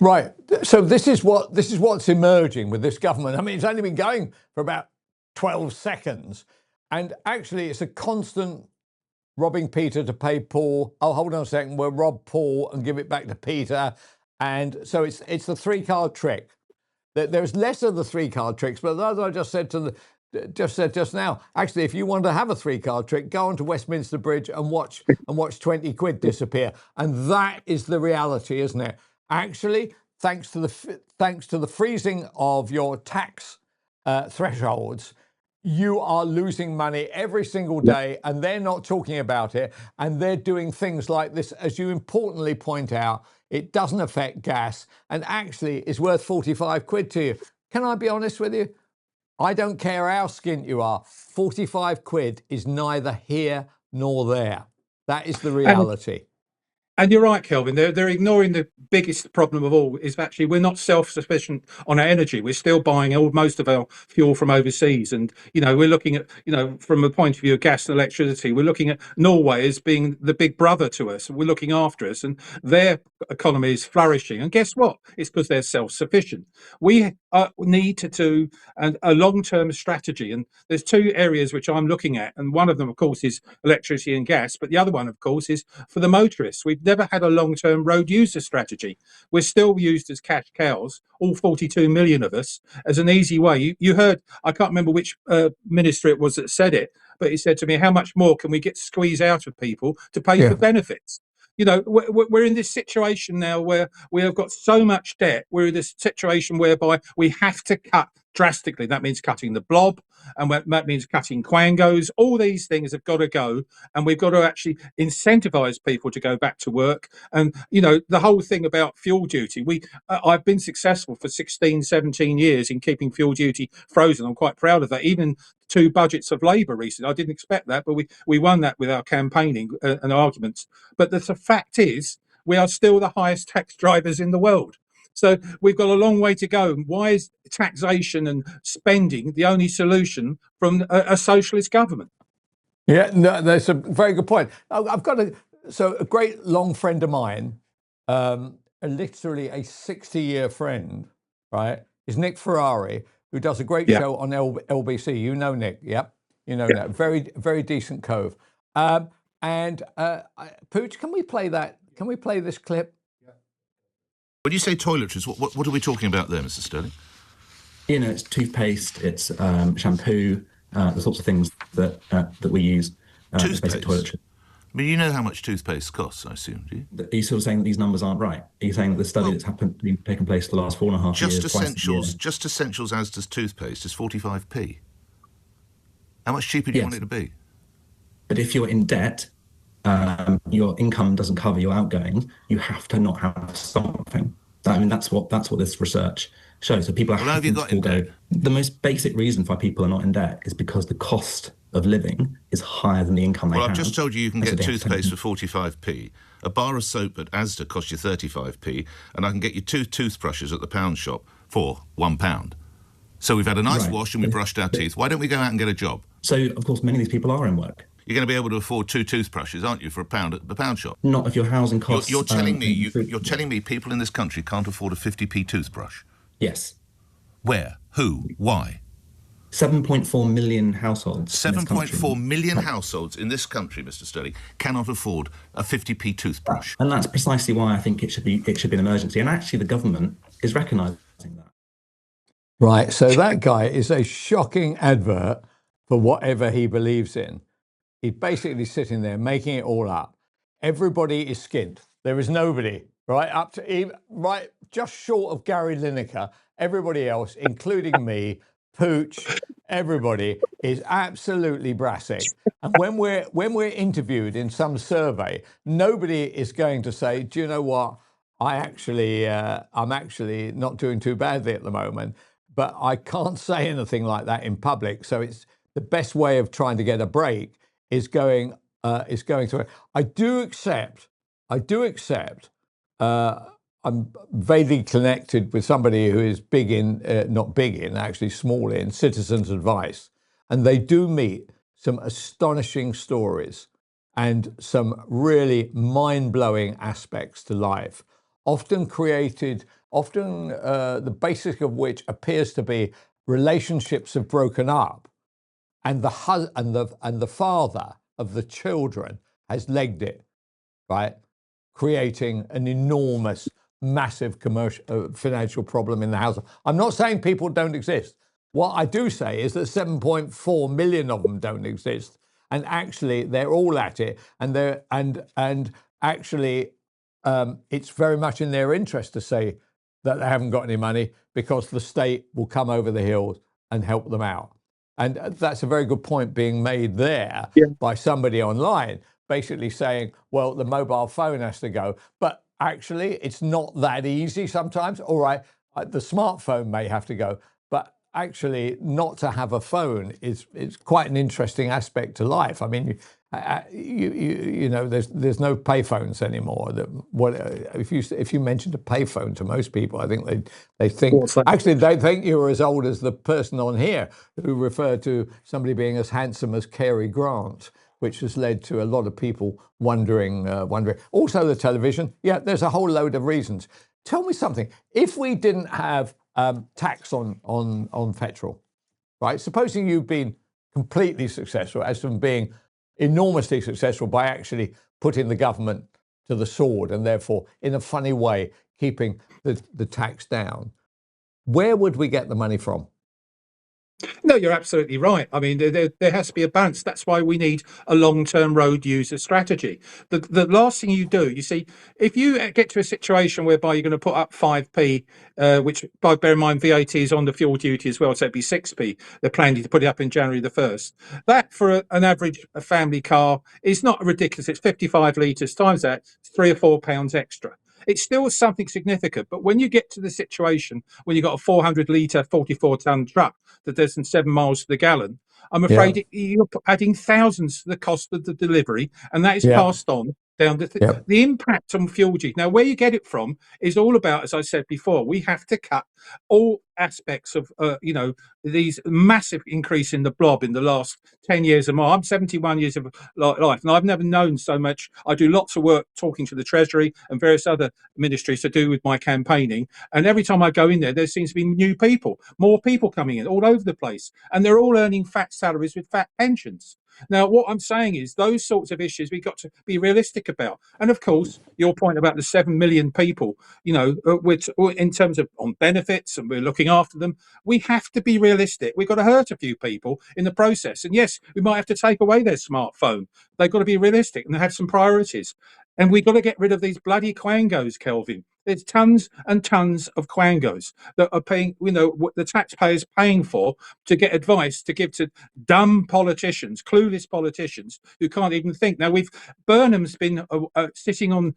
Right. So this is what's emerging with this government. I mean, it's only been going for about 12 seconds, and actually, it's a constant robbing Peter to pay Paul. Oh, hold on a second. We'll rob Paul and give it back to Peter, and so it's the 3-card trick. There's less of the 3-card tricks, but as I just said just now, actually, if you want to have a 3-card trick, go onto Westminster Bridge and watch 20 quid disappear. And that is the reality, isn't it? Actually, thanks to the freezing of your tax thresholds, you are losing money every single day, and they're not talking about it. And they're doing things like this, as you importantly point out. It doesn't affect gas, and actually is worth 45 quid to you. Can I be honest with you? I don't care how skint you are. 45 quid is neither here nor there. That is the reality. And you're right, Kelvin. They're ignoring the biggest problem of all is actually we're not self-sufficient on our energy. We're still buying most of our fuel from overseas, and we're looking at from a point of view of gas and electricity, we're looking at Norway as being the big brother to us. We're looking after us, and their economy is flourishing. And guess what? It's because they're self-sufficient. We need to do a long-term strategy, and there's 2 areas which I'm looking at, and one of them, of course, is electricity and gas, but the other one, of course, is for the motorists. We've never had a long-term road user strategy. We're still used as cash cows, all 42 million of us, as an easy way. You heard, I can't remember which minister it was that said it, but he said to me, how much more can we squeeze out of people to pay for benefits? We're in this situation now where we have got so much debt. We're in this situation whereby we have to cut drastically. That means cutting the blob, and that means cutting quangos. All these things have got to go, and we've got to actually incentivize people to go back to work. And the whole thing about fuel duty, I've been successful for 16, 17 years in keeping fuel duty frozen. I'm quite proud of that. Even 2 budgets of Labour recently, I didn't expect that, but we won that with our campaigning and arguments. But the fact is, we are still the highest tax drivers in the world. So we've got a long way to go. Why is taxation and spending the only solution from a socialist government? Yeah, no, that's a very good point. I've got a great long friend of mine, literally a 60-year friend, right, is Nick Ferrari, who does a great show on LBC. You know Nick, yep. That. Very, very decent cove. Pooch, can we play that? Can we play this clip? When you say toiletries, what are we talking about there, Mr. Sterling? It's toothpaste, it's shampoo, the sorts of things that we use. Basic toiletries. I mean, you know how much toothpaste costs, I assume, do you? Are you sort of saying that these numbers aren't right? Are you saying that the study that's been taken place for the last 4.5 years? Just essentials, as does toothpaste, is 45p. How much cheaper do you want it to be? But if you're in debt, your income doesn't cover your outgoings, you have to not have something. I mean, that's what this research shows. So people are having to forego. The most basic reason why people are not in debt is because the cost of living is higher than the income they have. Well, I've just told you can get toothpaste for 45p. A bar of soap at Asda costs you 35p, and I can get you 2 toothbrushes at the pound shop for £1. So we've had a nice wash and we brushed our teeth. Why don't we go out and get a job? So, of course, many of these people are in work. You're going to be able to afford 2 toothbrushes, aren't you, for £1 at the pound shop? Not if your housing costs. You're telling me people in this country can't afford a 50p toothbrush? Yes. Where? Who? Why? 7.4 million households. 7.4 million households in this country, Mr. Sterling, cannot afford a 50p toothbrush. And that's precisely why I think it should be an emergency. And actually, the government is recognising that. Right. So that guy is a shocking advert for whatever he believes in. He's basically sitting there making it all up. Everybody is skint. There is nobody, right, up to even, right, just short of Gary Lineker. Everybody else, including me, Pooch, everybody is absolutely brassic. And when we're interviewed in some survey, nobody is going to say, do you know what? I'm actually not doing too badly at the moment, but I can't say anything like that in public. So it's the best way of trying to get a break is going through it. I do accept. I'm vaguely connected with somebody who is big in, not big in, actually small in Citizens Advice, and they do meet some astonishing stories and some really mind-blowing aspects to life, often the basis of which appears to be relationships have broken up, and the father of the children has legged it, right, creating an enormous massive commercial financial problem in the house. I'm not saying people don't exist. What I do say is that 7.4 million of them don't exist, and actually they're all at it, and actually it's very much in their interest to say that they haven't got any money, because the state will come over the hills and help them out. And that's a very good point being made there by somebody online, basically saying, well, the mobile phone has to go. But actually, it's not that easy sometimes. All right, the smartphone may have to go, but actually not to have a phone is quite an interesting aspect to life. I mean, you know, there's no payphones anymore. If you mentioned a payphone to most people, I think they think actually they think you're as old as the person on here who referred to somebody being as handsome as Cary Grant, which has led to a lot of people wondering. Also, the television. Yeah, there's a whole load of reasons. Tell me something. If we didn't have tax on petrol, right? Supposing you've been completely successful, as from being enormously successful by actually putting the government to the sword and therefore, in a funny way, keeping the tax down, where would we get the money from? No, you're absolutely right. I mean, there has to be a balance. That's why we need a long-term road user strategy. The last thing you do, you see, if you get to a situation whereby you're going to put up 5p, which, bear in mind, VAT is on the fuel duty as well, so it'd be 6p. They're planning to put it up in January the 1st. That, for an average family car, is not ridiculous. It's 55 litres times that, it's £3 or £4 extra. It's still something significant. But when you get to the situation when you've got a 400 litre, 44-tonne truck that does 7 miles to the gallon, I'm afraid you're adding thousands to the cost of the delivery, and that is passed on down the impact on fuel duty. Now, where you get it from is all about, as I said before, we have to cut all aspects of, these massive increase in the blob in the last 10 years or more. I'm 71 years of life, and I've never known so much. I do lots of work talking to the Treasury and various other ministries to do with my campaigning. And every time I go in there seems to be new people, more people coming in all over the place. And they're all earning fat salaries with fat pensions. Now, what I'm saying is those sorts of issues we've got to be realistic about. And of course, your point about the 7 million people, which in terms of on benefits and we're looking after them, we have to be realistic. We've got to hurt a few people in the process. And yes, we might have to take away their smartphone. They've got to be realistic and have some priorities. And we've got to get rid of these bloody quangos, Kelvin. There's tons and tons of quangos that are paying, what the taxpayers paying for to get advice to give to dumb politicians, clueless politicians who can't even think. Now, Burnham's been sitting on,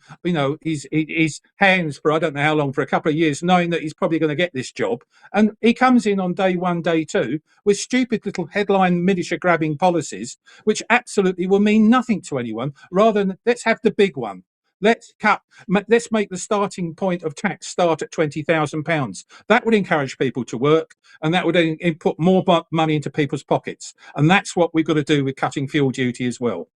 his hands for I don't know how long, for a couple of years, knowing that he's probably going to get this job. And he comes in on day one, day two, with stupid little headline miniature grabbing policies, which absolutely will mean nothing to anyone, rather than let's have the big one. Let's make the starting point of tax start at £20,000. That would encourage people to work, and that would put more money into people's pockets. And that's what we've got to do with cutting fuel duty as well.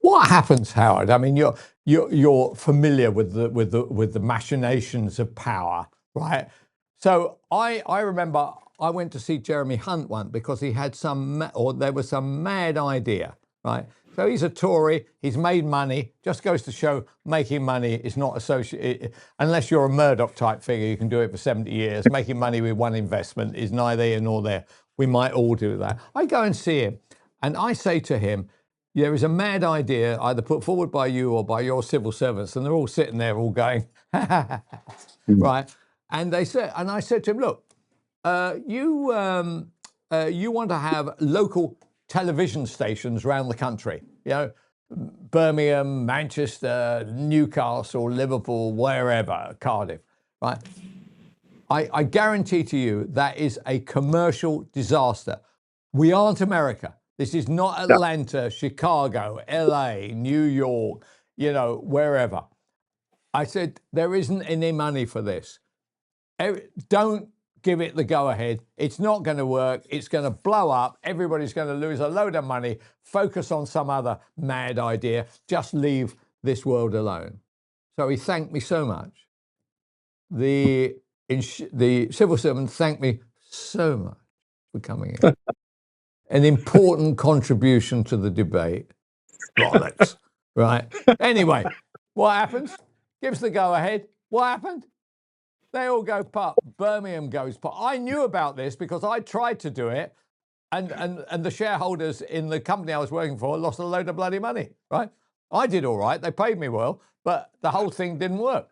What happens, Howard? I mean, you're familiar with the machinations of power, right? So I remember I went to see Jeremy Hunt once because he had there was some mad idea, right? So he's a Tory, he's made money, just goes to show making money is not associated, unless you're a Murdoch type figure, you can do it for 70 years. Making money with one investment is neither here nor there. We might all do that. I go and see him and I say to him, there is a mad idea either put forward by you or by your civil servants, and they're all sitting there all going, right? And I said to him, look, you want to have local television stations around the country, Birmingham, Manchester, Newcastle, Liverpool, wherever, Cardiff, right? I guarantee to you that is a commercial disaster. We aren't America. This is not Atlanta, Chicago, LA, New York, wherever. I said, there isn't any money for this. Don't give it the go-ahead. It's not going to work. It's going to blow up. Everybody's going to lose a load of money. Focus on some other mad idea. Just leave this world alone. So he thanked me so much. The civil servant thanked me so much for coming in. An important contribution to the debate. Bollocks, right? Anyway, what happens? Gives the go-ahead. what happened? They all go pop. Birmingham goes pop. I knew about this because I tried to do it, and the shareholders in the company I was working for lost a load of bloody money, right? I did all right. They paid me well, but the whole thing didn't work.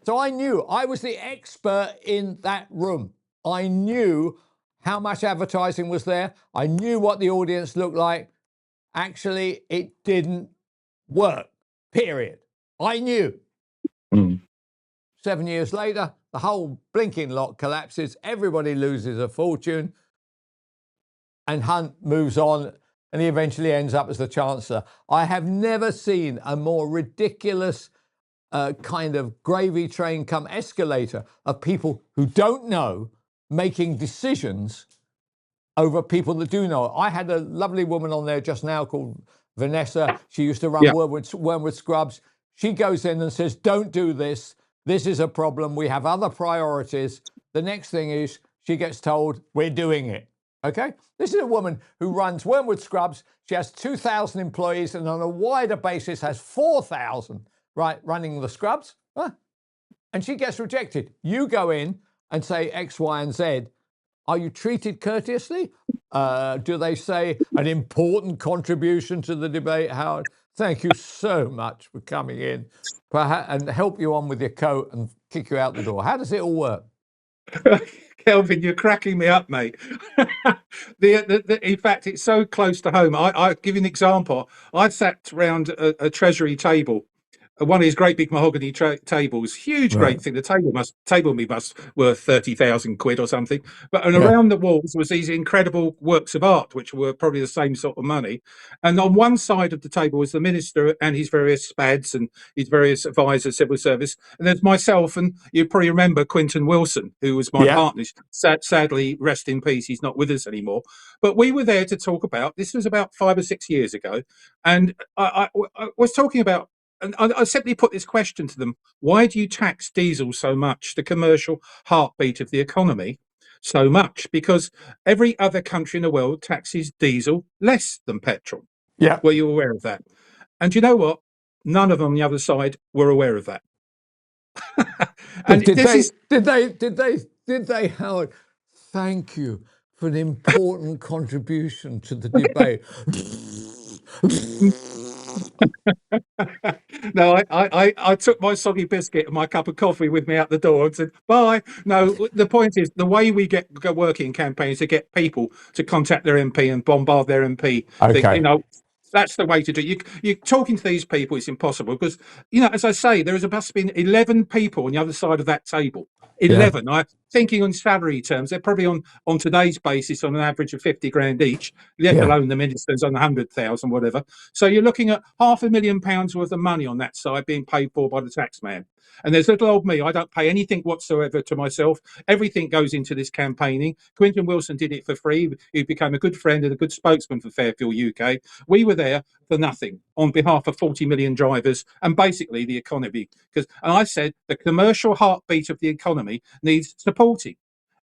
So I knew. I was the expert in that room. I knew how much advertising was there. I knew what the audience looked like. Actually, it didn't work, period. I knew. 7 years later, the whole blinking lot collapses. Everybody loses a fortune. And Hunt moves on, and he eventually ends up as the Chancellor. I have never seen a more ridiculous kind of gravy train come escalator of people who don't know making decisions over people that do know. I had a lovely woman on there just now called Vanessa. She used to run Wormwood Scrubs. She goes in and says, don't do this. This is a problem. We have other priorities. The next thing is she gets told, we're doing it. Okay? This is a woman who runs Wormwood Scrubs. She has 2,000 employees and on a wider basis has 4,000, right, running the Scrubs. Huh? And she gets rejected. You go in and say X, Y, and Z. Are you treated courteously? Do they say an important contribution to the debate, Howard? Thank you so much for coming in, and help you on with your coat and kick you out the door. How does it all work? Kelvin, you're cracking me up, mate. In fact, it's so close to home. I give you an example. I sat around a treasury table, one of these great big mahogany tables, huge, great thing. The table must worth 30,000 quid or something. But around the walls was these incredible works of art, which were probably the same sort of money. And on one side of the table was the minister and his various spads and his various advisors, civil service. And there's myself, and you probably remember Quentin Wilson, who was my partner. Sadly, rest in peace, he's not with us anymore. But we were there to talk about, this was about 5 or 6 years ago, and I was talking about, and I simply put this question to them: why do you tax diesel so much, the commercial heartbeat of the economy, so much? Because every other country in the world taxes diesel less than petrol. Yeah. Were you aware of that? And you know what? None of them on the other side were aware of that. And did they, Howard, thank you for an important contribution to the debate? No, I took my soggy biscuit and my cup of coffee with me out the door and said, bye. No, the point is, the way we go working campaigns to get people to contact their MP and bombard their MP. Okay. That's the way to do it. You're talking to these people, it's impossible because, as I say, there must have been 11 people on the other side of that table. 11. I'm thinking on salary terms, they're probably on today's basis on an average of 50 grand each, let alone the ministers on 100,000, whatever. So you're looking at £500,000 worth of money on that side being paid for by the tax man. And there's little old me. I don't pay anything whatsoever to myself. Everything goes into this campaigning. Quentin Wilson did it for free. He became a good friend and a good spokesman for Fairfield UK. We were there for nothing on behalf of 40 million drivers and basically the economy. And I said the commercial heartbeat of the economy needs supporting.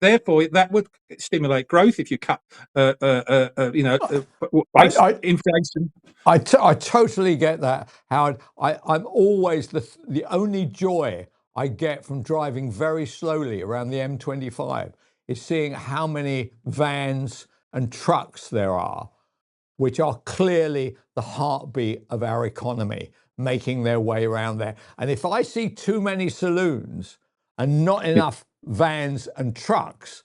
Therefore, that would stimulate growth if you cut, inflation. I totally get that, Howard. I'm always the only joy I get from driving very slowly around the M25 is seeing how many vans and trucks there are, which are clearly the heartbeat of our economy, making their way around there. And if I see too many saloons and not enough vans and trucks,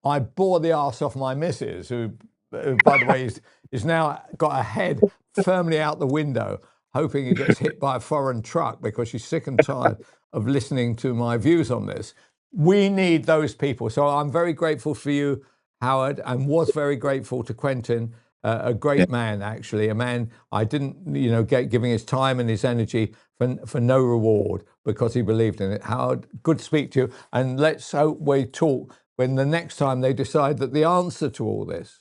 I bore the arse off my missus, who by the way, is now got a head firmly out the window, hoping he gets hit by a foreign truck because she's sick and tired of listening to my views on this. We need those people. So I'm very grateful for you, Howard, and was very grateful to Quentin, a great man, actually, a man I didn't, giving his time and his energy for no reward because he believed in it. Howard, good to speak to you. And let's hope we talk when the next time they decide that the answer to all this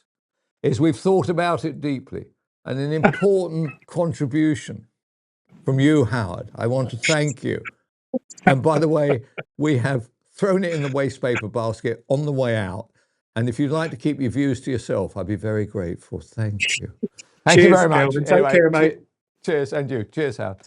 is we've thought about it deeply and an important contribution from you, Howard. I want to thank you. And by the way, we have thrown it in the waste paper basket on the way out. And if you'd like to keep your views to yourself, I'd be very grateful. Thank you. Thank you very much. Take care, mate. Cheers, and you. Cheers, Howard.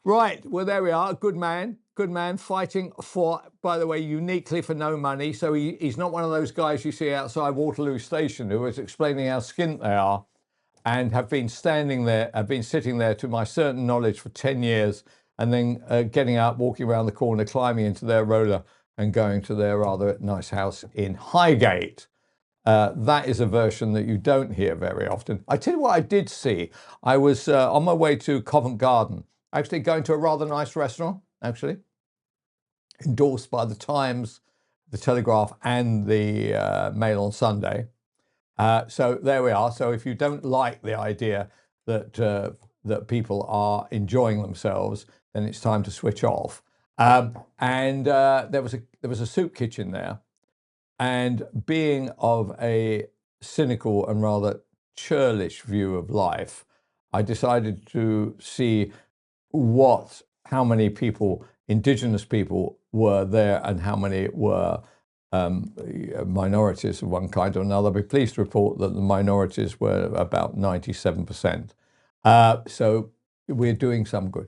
Right, well, there we are. Good man. good man, fighting for, by the way, uniquely for no money. So he's not one of those guys you see outside Waterloo Station who is explaining how skint they are and have been sitting there, to my certain knowledge, for 10 years, and then getting out, walking around the corner, climbing into their roller and going to their rather nice house in Highgate. That is a version that you don't hear very often. I tell you what I did see. I was on my way to Covent Garden, actually going to a rather nice restaurant, actually, endorsed by the Times, the Telegraph and the Mail on Sunday. So there we are. So if you don't like the idea that that people are enjoying themselves, then it's time to switch off. And there was a soup kitchen there, and being of a cynical and rather churlish view of life, I decided to see how many people, Indigenous people, were there and how many were minorities of one kind or another. I'll be pleased to report that the minorities were about 97%. So we're doing some good.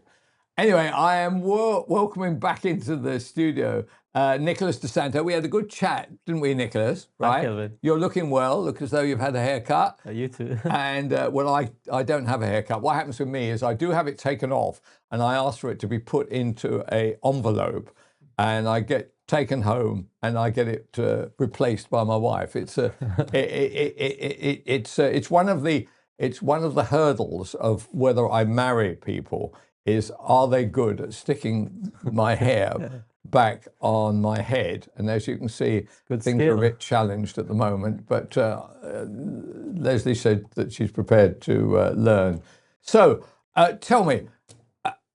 Anyway, I am welcoming back into the studio Nicholas DeSanto. We had a good chat, didn't we, Nicholas? Right? Hi, Kelvin. You're looking well. Look as though you've had a haircut. You too. And well, I don't have a haircut. What happens with me is I do have it taken off, and I ask for it to be put into an envelope, and I get taken home and I get it replaced by my wife. It's one of the hurdles of whether I marry people is, are they good at sticking my hair back on my head? And as you can see, things are a bit challenged at the moment, but Leslie said that she's prepared to learn. So tell me,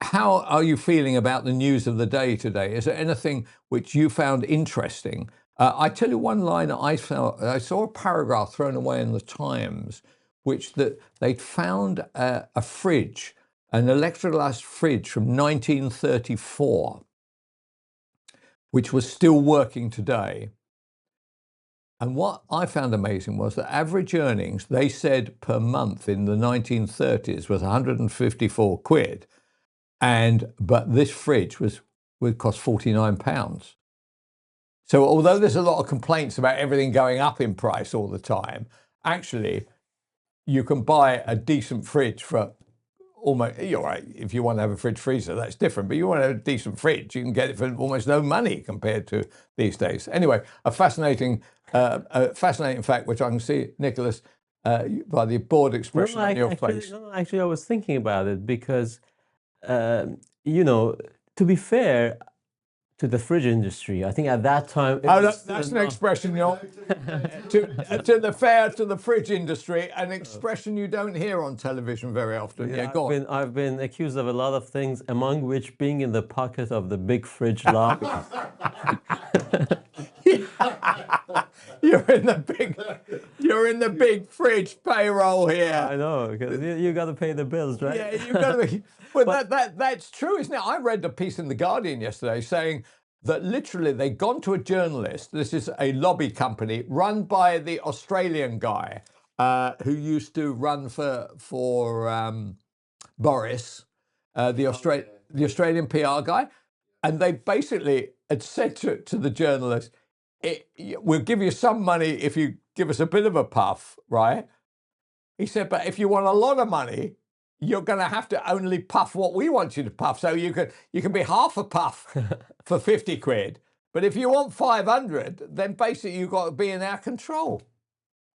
how are you feeling about the news of the day today? Is there anything which you found interesting? I tell you one line I saw a paragraph thrown away in the Times, which that they'd found a fridge, an electrolux fridge from 1934, which was still working today. And what I found amazing was that average earnings, they said, per month in the 1930s was 154 quid. But this fridge would cost £49. So although there's a lot of complaints about everything going up in price all the time, actually you can buy a decent fridge for almost, you're right, if you want to have a fridge freezer, that's different, but you want to have a decent fridge, you can get it for almost no money compared to these days. Anyway, a fascinating fact, which I can see, Nicholas, by the bored expression on your face. Actually, I was thinking about it because, you know, to be fair to the fridge industry, I think at that time... that's an expression, to the fridge industry, an expression you don't hear on television very often. Yeah, go on. I've been accused of a lot of things, among which being in the pocket of the big fridge lobby. You're in the big fridge payroll here. I know, because you got to pay the bills, right? Yeah, you've got to. Well, that's true, isn't it? I read a piece in The Guardian yesterday saying that literally they'd gone to a journalist. This is a lobby company run by the Australian guy who used to run for Boris, the Australian PR guy, and they basically had said to the journalist, "We'll give you some money if you give us a bit of a puff, right?" He said, "But if you want a lot of money, you're going to have to only puff what we want you to puff. So you can be half a puff for 50 quid. But if you want 500, then basically you've got to be in our control."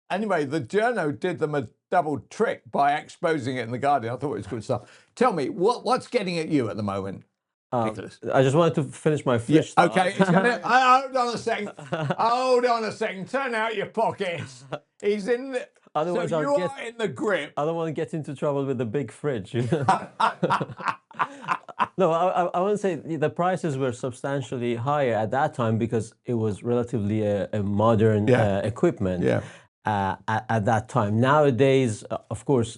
Anyway, the journo did them a double trick by exposing it in The Guardian. I thought it was good stuff. Tell me, what's getting at you at the moment, Nicholas? I just wanted to finish my fridge. Yeah, okay, hold on a second. Hold on a second. Turn out your pockets. He's in the... Otherwise, so you are in the grip. I don't want to get into trouble with the big fridge. You know? No, I want to say the prices were substantially higher at that time because it was relatively a modern equipment. Yeah. At that time. Nowadays, of course,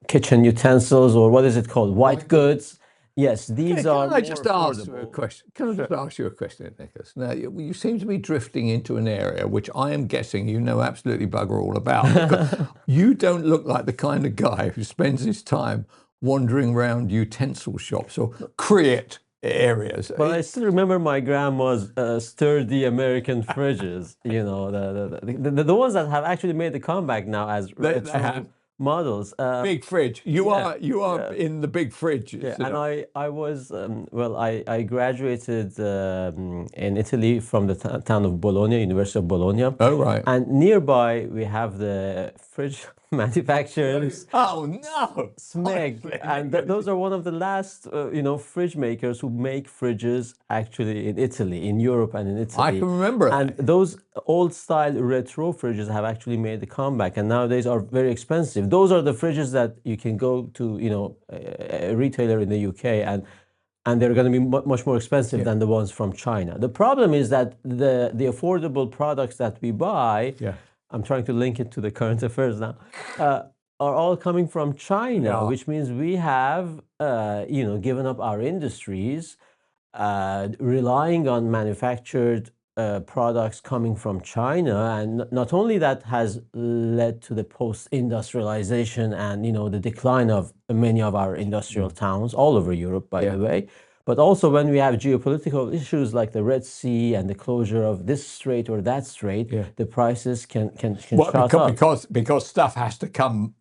kitchen utensils, or what is it called? White goods. Yes, these are. Can I just ask you a question? Can I just ask you a question, Nicholas? Now, you seem to be drifting into an area which I am guessing you know absolutely bugger all about. You don't look like the kind of guy who spends his time wandering around utensil shops or Create areas. But I still remember my grandma's sturdy American fridges. You know, the ones that have actually made the comeback now as retro models. Big fridge. You are in the big fridge. Yeah, and I was I graduated in Italy from the town of Bologna, University of Bologna. Oh right. And nearby we have the fridge manufacturers. Oh no, Smeg, and those are one of the last fridge makers who make fridges actually in Italy, in Europe, and in Italy. I can remember it. And those old style retro fridges have actually made the comeback, and nowadays are very expensive. Those are the fridges that you can go to a retailer in the UK and they're going to be much more expensive than the ones from China. The problem is that the affordable products that we buy, I'm trying to link it to the current affairs now, are all coming from China, which means we have, given up our industries, relying on manufactured products coming from China, and not only that has led to the post-industrialization and the decline of many of our industrial towns all over Europe, by the way. But also when we have geopolitical issues like the Red Sea and the closure of this strait or that strait, the prices can shot up. Because stuff has to come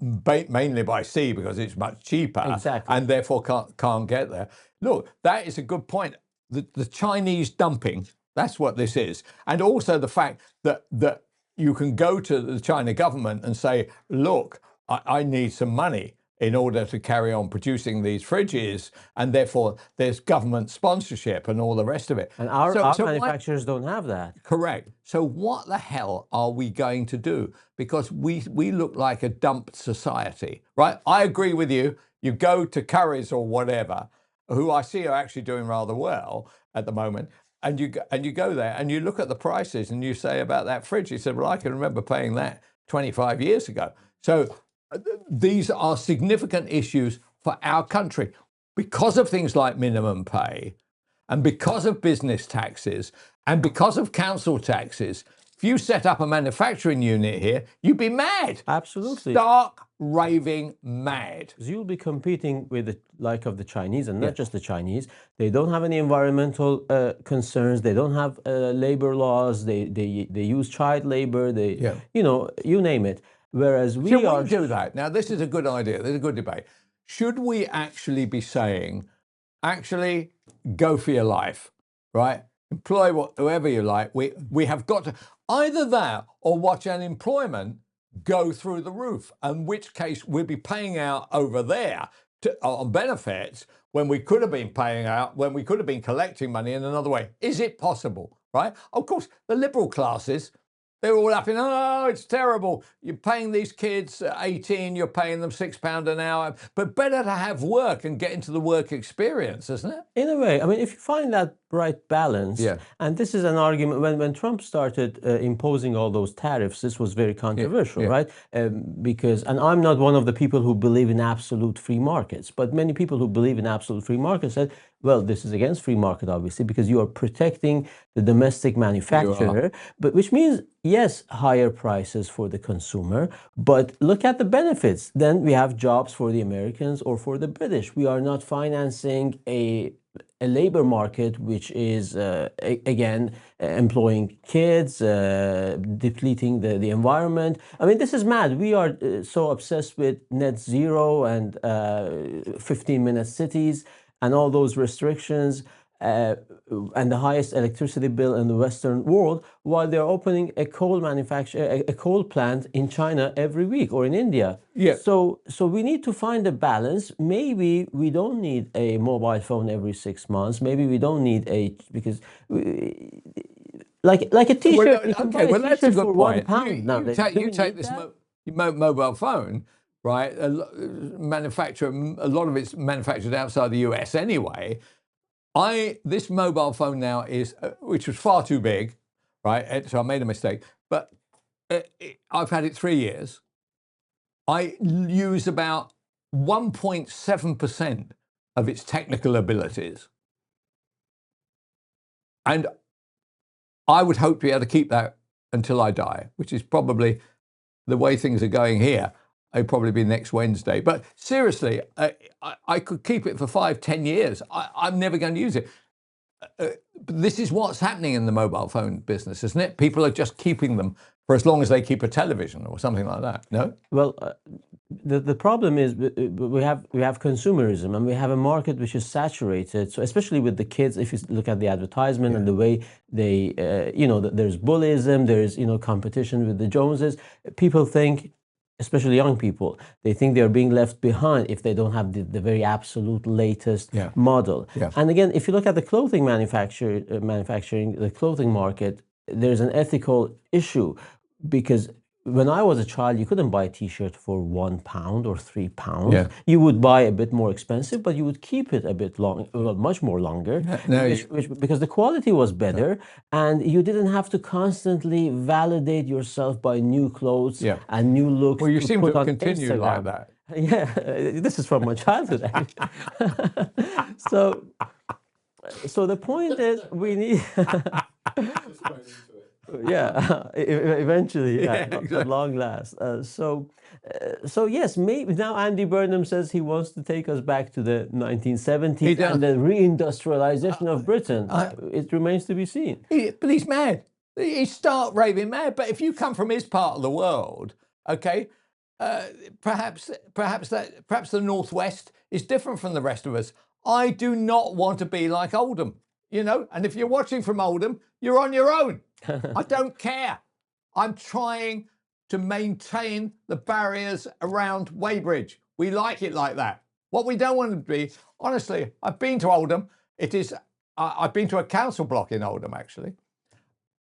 mainly by sea because it's much cheaper, and therefore can't get there. Look, that is a good point. The Chinese dumping, that's what this is. And also the fact that you can go to the China government and say, look, I need some money in order to carry on producing these fridges, and therefore there's government sponsorship and all the rest of it. And our manufacturers don't have that. Correct. So what the hell are we going to do? Because we look like a dumped society, right? I agree with you. You go to Currys or whatever, who I see are actually doing rather well at the moment, and you go there and you look at the prices and you say about that fridge, you said, well, I can remember paying that 25 years ago. So these are significant issues for our country because of things like minimum pay and because of business taxes and because of council taxes. If you set up a manufacturing unit here, you'd be mad. Absolutely. Stark, raving mad. Because you'll be competing with the like of the Chinese, and not just the Chinese. They don't have any environmental concerns. They don't have labor laws. They use child labor. You name it. Whereas we do that. Now, this is a good idea. There's a good debate. Should we actually be saying, actually, go for your life, right? Employ whoever you like. We have got to either that or watch unemployment go through the roof, in which case we'll be paying out over there on benefits when we could have been paying out, when we could have been collecting money in another way. Is it possible, right? Of course, the liberal classes, they're all up in, oh, it's terrible. You're paying these kids 18, you're paying them £6 an hour. But better to have work and get into the work experience, isn't it? In a way. I mean, if you find that right balance, and this is an argument, when Trump started imposing all those tariffs, this was very controversial, right? Because, and I'm not one of the people who believe in absolute free markets, but many people who believe in absolute free markets said, well, this is against free market, obviously, because you are protecting the domestic manufacturer, but which means, yes, higher prices for the consumer, but look at the benefits. Then we have jobs for the Americans or for the British. We are not financing a labor market which is, again, employing kids, depleting the environment. I mean, this is mad. We are so obsessed with net zero and 15-minute cities and all those restrictions and the highest electricity bill in the Western world, while they're opening a coal plant in China every week or in India. So we need to find a balance. Maybe we don't need a mobile phone every 6 months. Maybe we don't need because like a T-shirt. That's a good point. £1 You take this mobile phone. Right, a lot of it's manufactured outside the US anyway. This mobile phone now is, which was far too big, right? So I made a mistake. But I've had it 3 years. I use about 1.7% of its technical abilities, and I would hope to be able to keep that until I die, which is probably the way things are going here. It'd probably be next Wednesday. But seriously, I could keep it for 5-10 years. I'm never going to use it. This is what's happening in the mobile phone business, isn't it? People are just keeping them for as long as they keep a television or something like that. No? Well, the problem is we have consumerism, and we have a market which is saturated. So especially with the kids, if you look at the advertisement and the way they, there's bullyism, there's competition with the Joneses. People think, especially young people, they think they're being left behind if they don't have the very absolute latest model. Yeah. And again, if you look at the clothing manufacturing, the clothing market, there's an ethical issue, because when I was a child, you couldn't buy a T-shirt for £1 or £3. Yeah. You would buy a bit more expensive, but you would keep it a bit much more longer, because the quality was better, and you didn't have to constantly validate yourself by new clothes and new looks. Well, you seem to have continued like that. Yeah, this is from my childhood. So the point is, we need. Eventually, exactly. At long last. So yes, maybe now Andy Burnham says he wants to take us back to the 1970s and the reindustrialization of Britain. It remains to be seen. But he's mad. He's stark raving mad. But if you come from his part of the world, okay, perhaps the Northwest is different from the rest of us. I do not want to be like Oldham, and if you're watching from Oldham, you're on your own. I don't care. I'm trying to maintain the barriers around Weybridge. We like it like that. What we don't want to be, honestly, I've been to Oldham. I've been to a council block in Oldham, actually.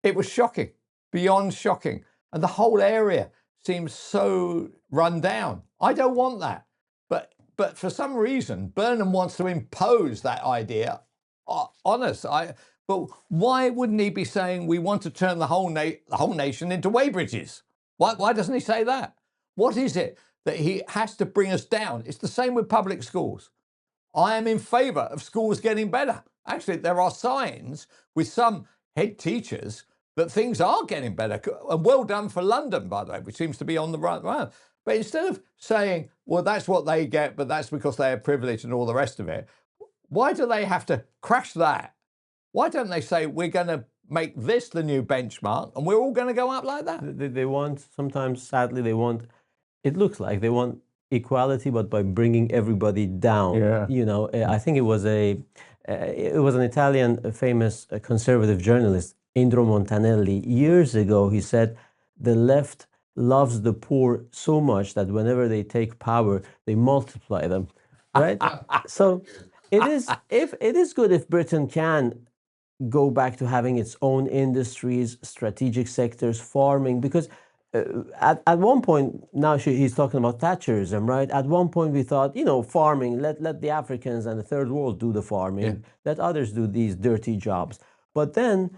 It was shocking, beyond shocking. And the whole area seems so run down. I don't want that. But for some reason, Burnham wants to impose that idea on us. But why wouldn't he be saying we want to turn the whole nation into Weybridges? Why doesn't he say that? What is it that he has to bring us down? It's the same with public schools. I am in favour of schools getting better. Actually, there are signs with some head teachers that things are getting better. And well done for London, by the way, which seems to be on the right road. But instead of saying, well, that's what they get, but that's because they have privilege and all the rest of it, why do they have to crash that? Why don't they say, we're going to make this the new benchmark and we're all going to go up like that? They want, sometimes, sadly, it looks like they want equality, but by bringing everybody down. Yeah. I think it was an Italian famous conservative journalist, Indro Montanelli. Years ago, he said, the left loves the poor so much that whenever they take power, they multiply them, right? So it is good if Britain can go back to having its own industries, strategic sectors, farming, because at one point, now he's talking about Thatcherism, right? At one point we thought, farming, let the Africans and the third world do the farming, let others do these dirty jobs. But then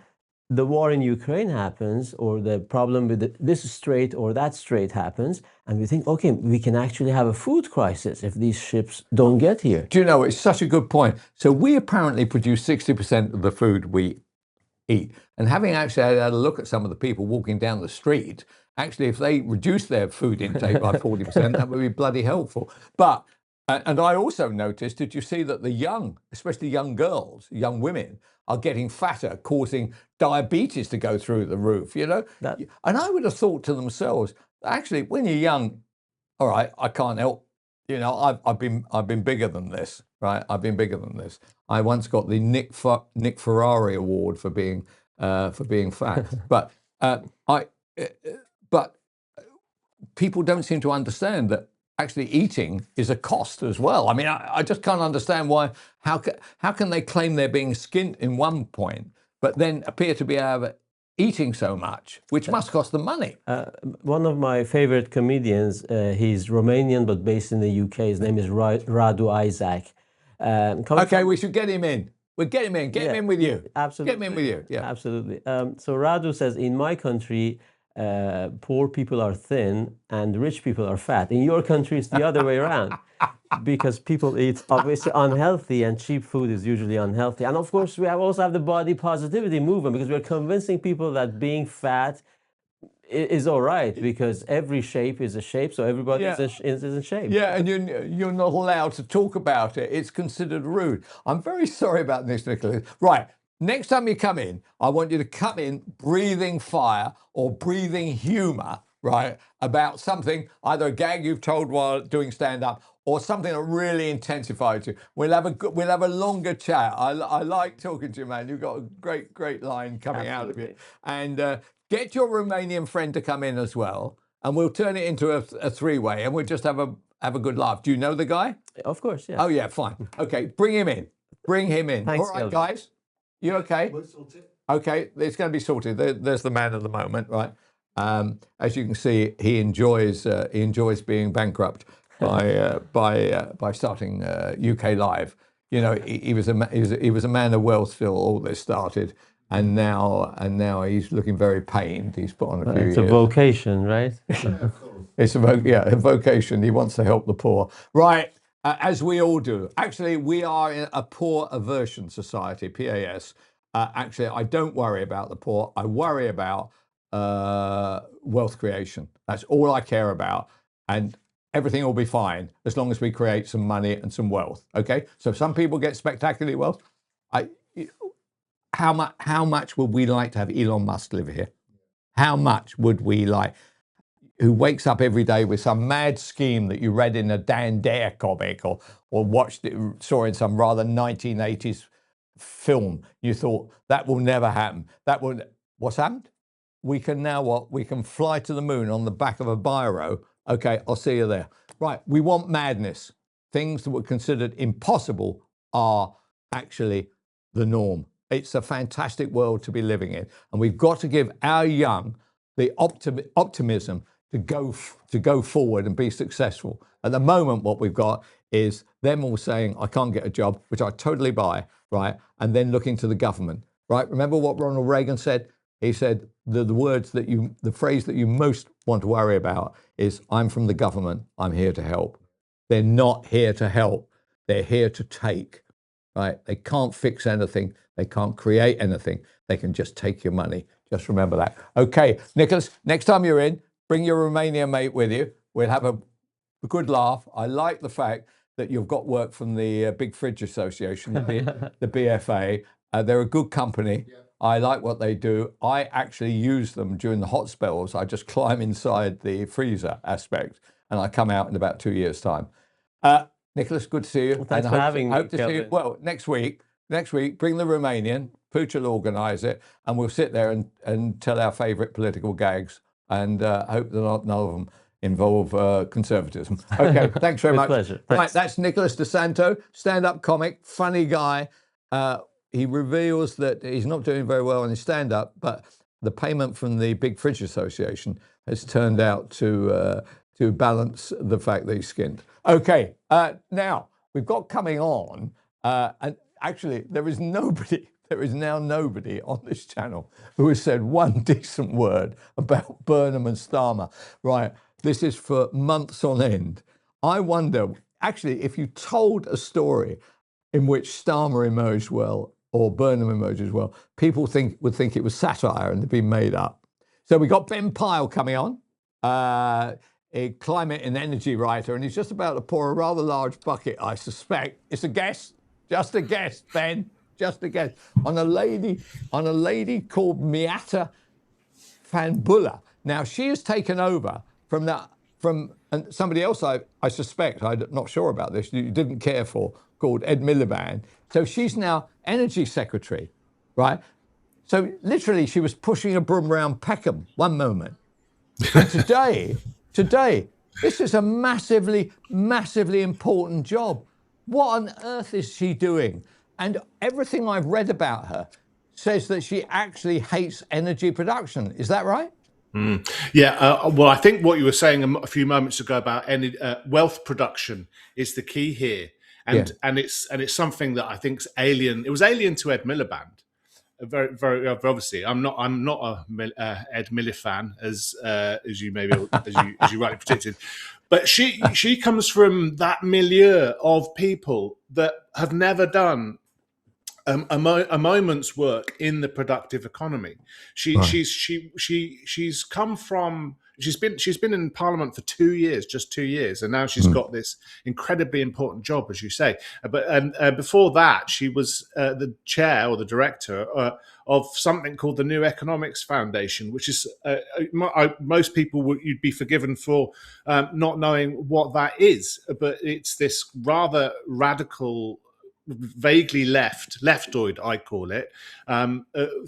the war in Ukraine happens, or the problem with this strait or that strait happens, and we think, okay, we can actually have a food crisis if these ships don't get here. Do you know, it's such a good point. So we apparently produce 60% of the food we eat. And having actually had a look at some of the people walking down the street, actually, if they reduce their food intake by 40%, that would be bloody helpful. But, and I also noticed, did you see that the young, especially young girls, young women, are getting fatter, causing diabetes to go through the roof, And I would have thought to themselves, actually, when you're young, all right, I can't help, I've been bigger than this, right? I've been bigger than this. I once got the Nick Ferrari Award for being fat, but but people don't seem to understand that actually eating is a cost as well. I mean, I just can't understand why. How can they claim they're being skint in one point, but then appear to be eating so much, which must cost them money? One of my favorite comedians, he's Romanian but based in the UK. His name is Radu Isaac. Okay, we should get him in. We'll get him in. Get him in with you. Absolutely. Get him in with you. Yeah. Absolutely. So Radu says, in my country, poor people are thin and rich people are fat. In your country, it's the other way around, because people eat obviously unhealthy, and cheap food is usually unhealthy. And of course, we also have the body positivity movement, because we're convincing people that being fat is all right, because every shape is a shape, so everybody is in shape. Yeah, and you're not allowed to talk about it. It's considered rude. I'm very sorry about this, Nicholas. Right, next time you come in, I want you to come in breathing fire or breathing humour, right, about something, either a gag you've told while doing stand-up or something that really intensifies you. We'll have a longer chat. I like talking to you, man. You've got a great line coming out of you. And get your Romanian friend to come in as well, and we'll turn it into a three-way, and we'll just have a good laugh. Do you know the guy? Of course, yeah. Oh yeah, fine. Okay, bring him in. Bring him in. Thanks, all right, Kelvin. guys. You okay? We'll sort it. Okay, it's going to be sorted. There's the man of the moment, right? As you can see, he enjoys being bankrupt by starting UKLIVE. You know, he was a man of wealth till all this started, and now he's looking very pained. He's put on a few. It's a vocation, right? It's a vocation. He wants to help the poor, right? As we all do. Actually, we are in a poor aversion society, PAS. Actually, I don't worry about the poor. I worry about wealth creation. That's all I care about, and everything will be fine as long as we create some money and some wealth. Okay, so some people get spectacularly wealth. How much would we like to have Elon Musk live here? How much would we like? Who wakes up every day with some mad scheme that you read in a Dan Dare comic or saw in some rather 1980s film. You thought that will never happen. What's happened? We can now what? We can fly to the moon on the back of a biro. Okay, I'll see you there. Right, we want madness. Things that were considered impossible are actually the norm. It's a fantastic world to be living in, and we've got to give our young the optimism to go forward and be successful. At the moment, what we've got is them all saying, I can't get a job, which I totally buy, right? And then looking to the government, right? Remember what Ronald Reagan said? He said the phrase that you most want to worry about is, I'm from the government, I'm here to help. They're not here to help, they're here to take, right? They can't fix anything, they can't create anything, they can just take your money. Just remember that. Okay, Nicholas, next time you're in, bring your Romanian mate with you. We'll have a good laugh. I like the fact that you've got work from the Big Fridge Association, the BFA. They're a good company. Yeah. I like what they do. I actually use them during the hot spells. I just climb inside the freezer aspect, and I come out in about 2 years' time. Nicholas, good to see you. Well, thanks for having me. Hope to see you. Well, next week, bring the Romanian. Pooch will organise it, and we'll sit there and tell our favourite political gags, and hope that none of them involve conservatism. Okay, thanks very much. Pleasure. Right, that's Nicholas DeSanto, stand-up comic, funny guy. He reveals that he's not doing very well in his stand-up, but the payment from the Big Fridge Association has turned out to balance the fact that he's skinned. Okay, now we've got coming on, and actually there is now nobody on this channel who has said one decent word about Burnham and Starmer. Right, this is for months on end. I wonder, actually, if you told a story in which Starmer emerged well or Burnham emerges well, people would think it was satire and it'd been made up. So we got Ben Pyle coming on, a climate and energy writer, and he's just about to pour a rather large bucket, I suspect. It's a guess, just a guess, Ben, just a guess, on a lady called Miata Fanbula. Now she has taken over from somebody else I suspect, I'm not sure about this, you didn't care for, called Ed Miliband. So she's now energy secretary, right? So literally she was pushing a broom around Peckham one moment. And today, this is a massively, massively important job. What on earth is she doing? And everything I've read about her says that she actually hates energy production. Is that right? Yeah, well, I think what you were saying a few moments ago about wealth production is the key here, and it's something that I think's alien. It was alien to Ed Miliband, very, very obviously. I'm not a Ed Miller fan, as you maybe as you rightly predicted, but she comes from that milieu of people that have never done a moment's work in the productive economy. She's come from. She's been in Parliament for 2 years, just 2 years, and now she's got this incredibly important job, as you say. But before that, she was the chair or the director of something called the New Economics Foundation, which is most people you'd be forgiven for not knowing what that is, but it's this rather radical, vaguely leftoid, I call it,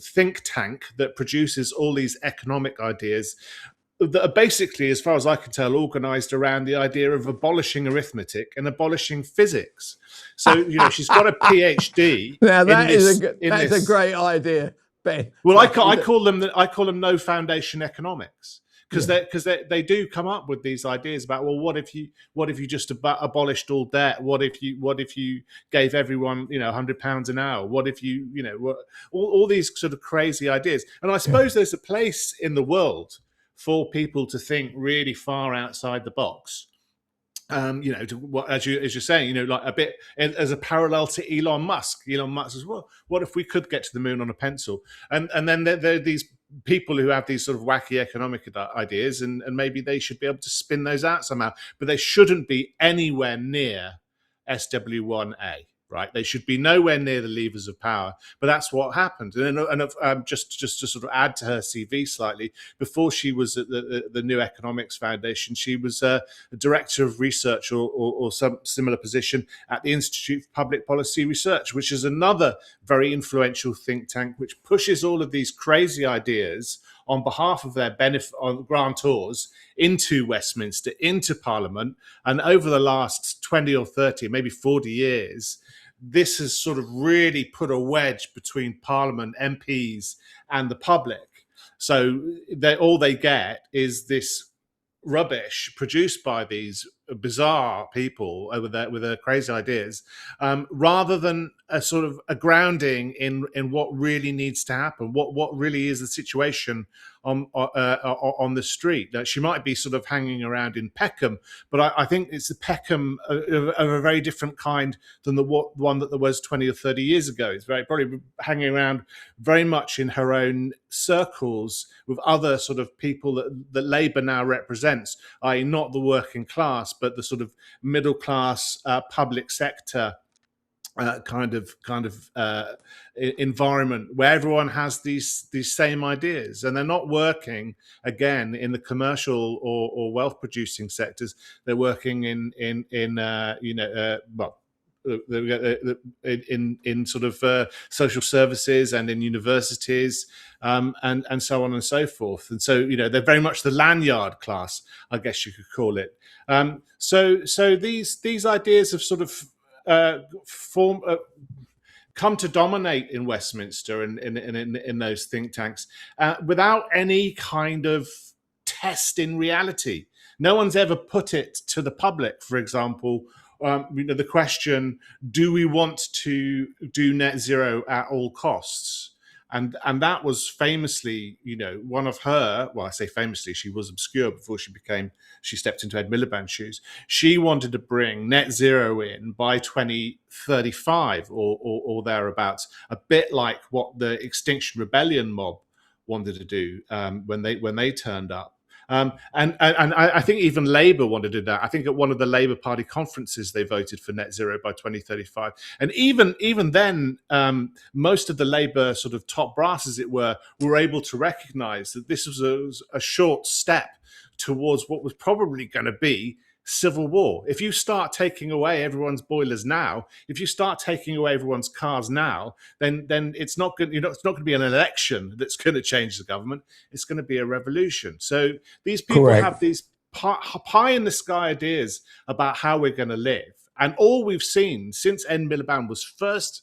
think tank that produces all these economic ideas that are basically, as far as I can tell, organised around the idea of abolishing arithmetic and abolishing physics. So, she's got a PhD. Now that's a great idea, Ben. Well, I call them no foundation economics. Because they do come up with these ideas about, well, what if you just abolished all debt? What if you gave everyone £100 an hour? What if all these sort of crazy ideas? And I suppose there's a place in the world for people to think really far outside the box. As you're saying, like a bit as a parallel to Elon Musk. Elon Musk says, well, what if we could get to the moon on a pencil? And then there are these people who have these sort of wacky economic ideas, and maybe they should be able to spin those out somehow, but they shouldn't be anywhere near SW1A. Right, they should be nowhere near the levers of power, but that's what happened. And just to sort of add to her CV slightly, before she was at the New Economics Foundation, she was a director of research or some similar position at the Institute for Public Policy Research, which is another very influential think tank which pushes all of these crazy ideas on behalf of their grantors into Westminster, into Parliament. And over the last 20 or 30, maybe 40 years, this has sort of really put a wedge between Parliament, MPs, and the public. So all they get is this rubbish produced by these bizarre people with their crazy ideas, rather than a sort of a grounding in what really needs to happen, what really is the situation on the street. Now, she might be sort of hanging around in Peckham, but I think it's the Peckham of a very different kind than the one that there was 20 or 30 years ago. It's probably hanging around very much in her own circles with other sort of people that Labour now represents, i.e. not the working class, but the sort of middle class public sector kind of environment where everyone has these same ideas, and they're not working again in the commercial or wealth producing sectors. They're working in sort of social services and in universities, and so on and so forth. And so they're very much the lanyard class, I guess you could call it. So these ideas have sort of come to dominate in Westminster and in those think tanks without any kind of test in reality. No one's ever put it to the public. For example, the question: do we want to do net zero at all costs? And that was famously, one of her. Well, I say famously, she was obscure before she stepped into Ed Miliband's shoes. She wanted to bring net zero in by 2035 or thereabouts, a bit like what the Extinction Rebellion mob wanted to do when they turned up. And I think even Labour wanted to do that. I think at one of the Labour Party conferences, they voted for net zero by 2035. And even then, most of the Labour sort of top brass, as it were able to recognise that this was a short step towards what was probably going to be civil war. If you start taking away everyone's boilers now, if you start taking away everyone's cars now, then it's not going. It's not going to be an election that's going to change the government. It's going to be a revolution. So these people have these pie in the sky ideas about how we're going to live, and all we've seen since Ed Miliband was first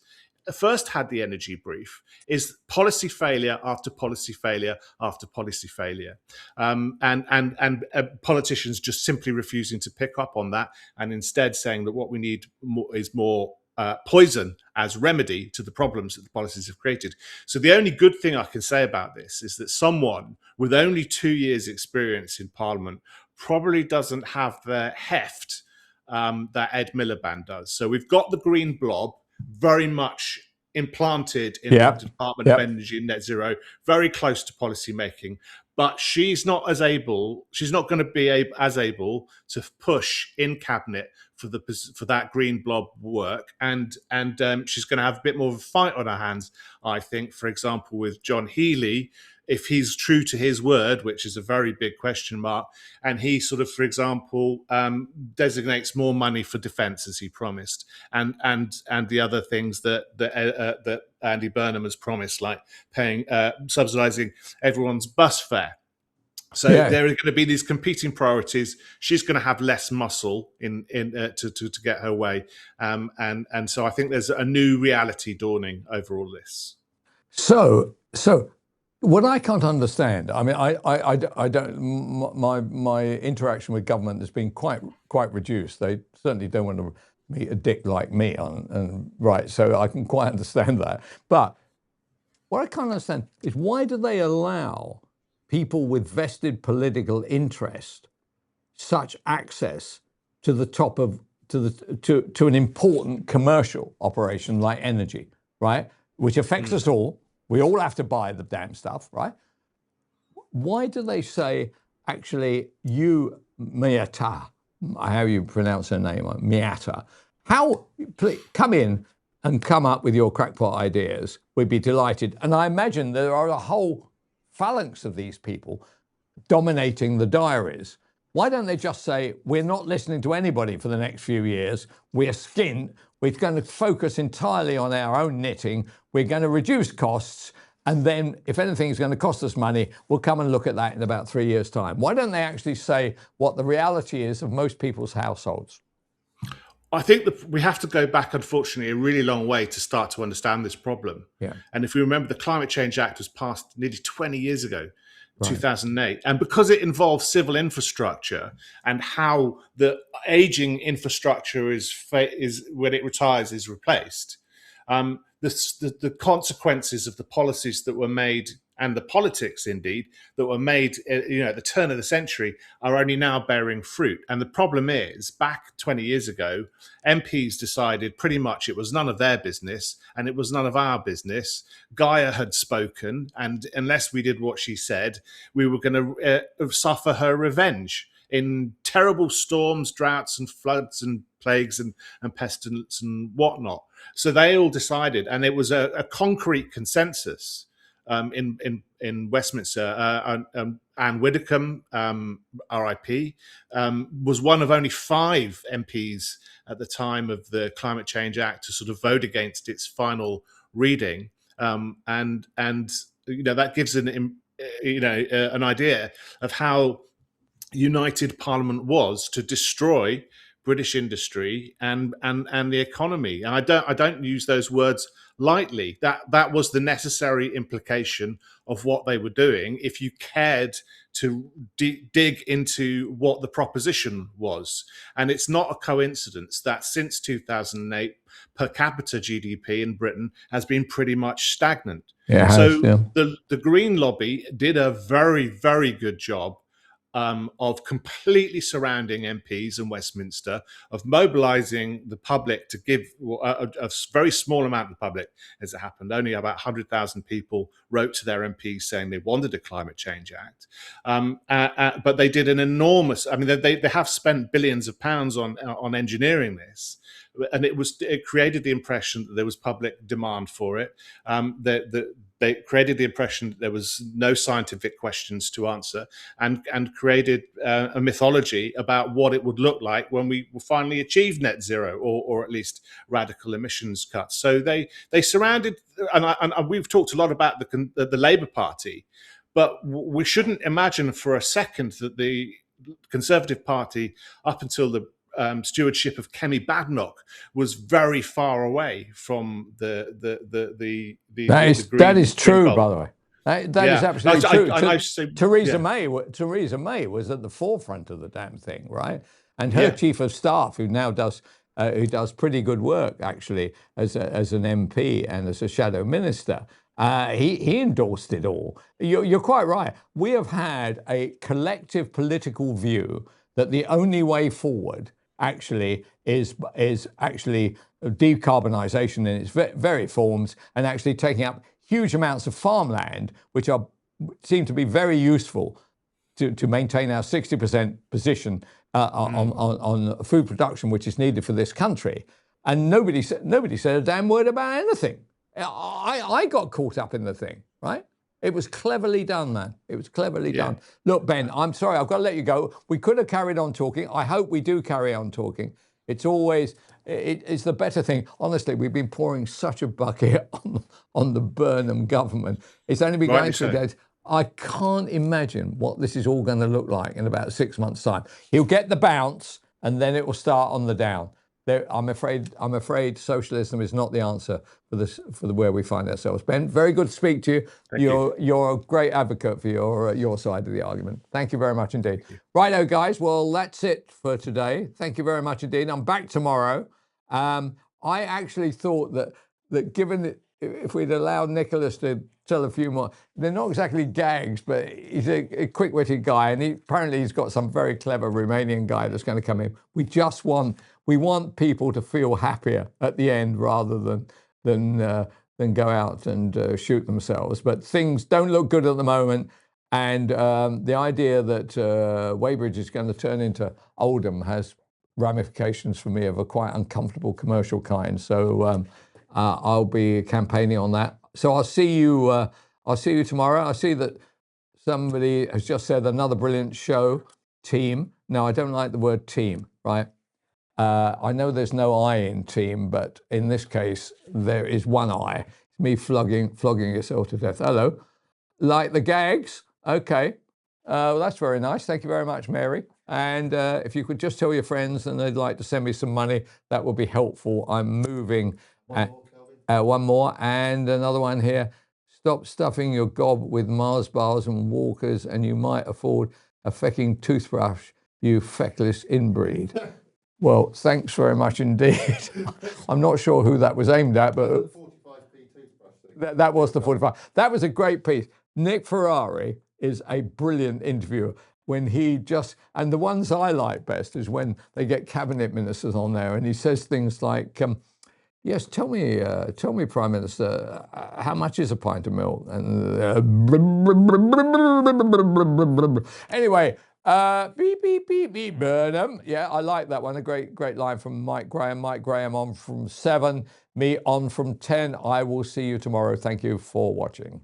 had the energy brief is policy failure after policy failure after policy failure, and politicians just simply refusing to pick up on that, and instead saying that what we need is more poison as remedy to the problems that the policies have created. So the only good thing I can say about this is that someone with only 2 years experience in Parliament probably doesn't have the heft that Ed Miliband does. So we've got the green blob very much implanted in the Department of Energy and Net Zero, very close to policy making. But she's not going to be as able to push in cabinet for that green blob work, and she's going to have a bit more of a fight on her hands, I think. For example, with John Healey, if he's true to his word, which is a very big question mark, and he sort of, for example, designates more money for defence as he promised, and the other things that Andy Burnham has promised, like paying subsidising everyone's bus fare. So there are going to be these competing priorities. She's going to have less muscle to get her way, and so I think there's a new reality dawning over all this. So what I can't understand, I mean, I don't. My interaction with government has been quite reduced. They certainly don't want to meet a dick like me, right? So I can quite understand that. But what I can't understand is, why do they allow people with vested political interest such access to the top of to an important commercial operation like energy, right? Which affects us all. We all have to buy the damn stuff, right? Why do they say, actually, you, Miata, how you pronounce her name, Miata, please, come in and come up with your crackpot ideas. We'd be delighted. And I imagine there are a whole phalanx of these people dominating the diaries. Why don't they just say, we're not listening to anybody for the next few years. We're skint. We're going to focus entirely on our own knitting. We're going to reduce costs. And then if anything is going to cost us money, we'll come and look at that in about 3 years' time. Why don't they actually say what the reality is of most people's households? I think that we have to go back, unfortunately, a really long way to start to understand this problem. Yeah. And if we remember, the Climate Change Act was passed nearly 20 years ago, 2008. And because it involves civil infrastructure and how the aging infrastructure is when it retires is replaced, the consequences of the policies that were made, and the politics, indeed, that were made at the turn of the century, are only now bearing fruit. And the problem is, back 20 years ago, MPs decided pretty much it was none of their business and it was none of our business. Gaia had spoken, and unless we did what she said, we were going to suffer her revenge in terrible storms, droughts and floods and plagues and pestilence and whatnot. So they all decided, and it was a concrete consensus in Westminster. Anne Widdecombe, RIP, was one of only 5 MPs at the time of the Climate Change Act to sort of vote against its final reading, and that gives an idea of how united Parliament was to destroy British industry and the economy. And I don't use those words lightly. That was the necessary implication of what they were doing if you cared to dig into what the proposition was. And it's not a coincidence that since 2008, per capita GDP in Britain has been pretty much stagnant. The Green lobby did a very, very good job of completely surrounding MPs in Westminster, of mobilising the public to give a very small amount of the public, as it happened. Only about 100,000 people wrote to their MPs saying they wanted a Climate Change Act. But they did an enormous, they have spent billions of pounds on engineering this. And it created the impression that there was public demand for it. They created the impression that there was no scientific questions to answer, and created a mythology about what it would look like when we will finally achieve net zero, or at least radical emissions cuts. So they surrounded, and we've talked a lot about the Labour Party, but we shouldn't imagine for a second that the Conservative Party, up until the stewardship of Kemi Badenoch, was very far away from the that is true, by the way. That is absolutely true. Theresa May was at the forefront of the damn thing, right? And her chief of staff, who now does pretty good work actually as an MP and as a shadow minister, he endorsed it all. You're quite right. We have had a collective political view that the only way forward actually is actually decarbonisation in its very forms, and actually taking up huge amounts of farmland, which seem to be very useful to maintain our 60% position on food production, which is needed for this country. And nobody said a damn word about anything. I got caught up in the thing, right? It was cleverly done, man. It was cleverly done. Look, Ben, I'm sorry, I've got to let you go. We could have carried on talking. I hope we do carry on talking. It's always, it's the better thing. Honestly, we've been pouring such a bucket on the Burnham government. It's only been going through days. I can't imagine what this is all going to look like in about 6 months' time. He'll get the bounce, and then it will start on the down. I'm afraid socialism is not the answer for where we find ourselves. Ben, very good to speak to you. You're a great advocate for your side of the argument. Thank you very much indeed. Righto, guys. Well, that's it for today. Thank you very much indeed. I'm back tomorrow. I actually thought that given if we'd allowed Nicholas to tell a few more, they're not exactly gags, but he's a quick-witted guy, and apparently he's got some very clever Romanian guy that's going to come in. We want people to feel happier at the end rather than go out and shoot themselves. But things don't look good at the moment, and the idea that Weybridge is going to turn into Oldham has ramifications for me of a quite uncomfortable commercial kind. So I'll be campaigning on that. So I'll see you tomorrow. I see that somebody has just said another brilliant show, team. No, I don't like the word team, right? I know there's no I in team, but in this case, there is one I. It's me flogging yourself to death. Hello. Like the gags? Okay. Well, that's very nice. Thank you very much, Mary. And if you could just tell your friends and they'd like to send me some money, that would be helpful. I'm moving. One more, and another one here. Stop stuffing your gob with Mars bars and walkers, and you might afford a fecking toothbrush, you feckless inbreed. Well, thanks very much indeed. I'm not sure who that was aimed at, but that was the 45. That was a great piece. Nick Ferrari is a brilliant interviewer. When and the ones I like best is when they get cabinet ministers on there, and he says things like, yes, tell me, Prime Minister, how much is a pint of milk? And anyway, beep, beep, beep, beep, Burnham. Yeah, I like that one. A great line from Mike Graham. Mike Graham on from 7, me on from 10. I will see you tomorrow. Thank you for watching.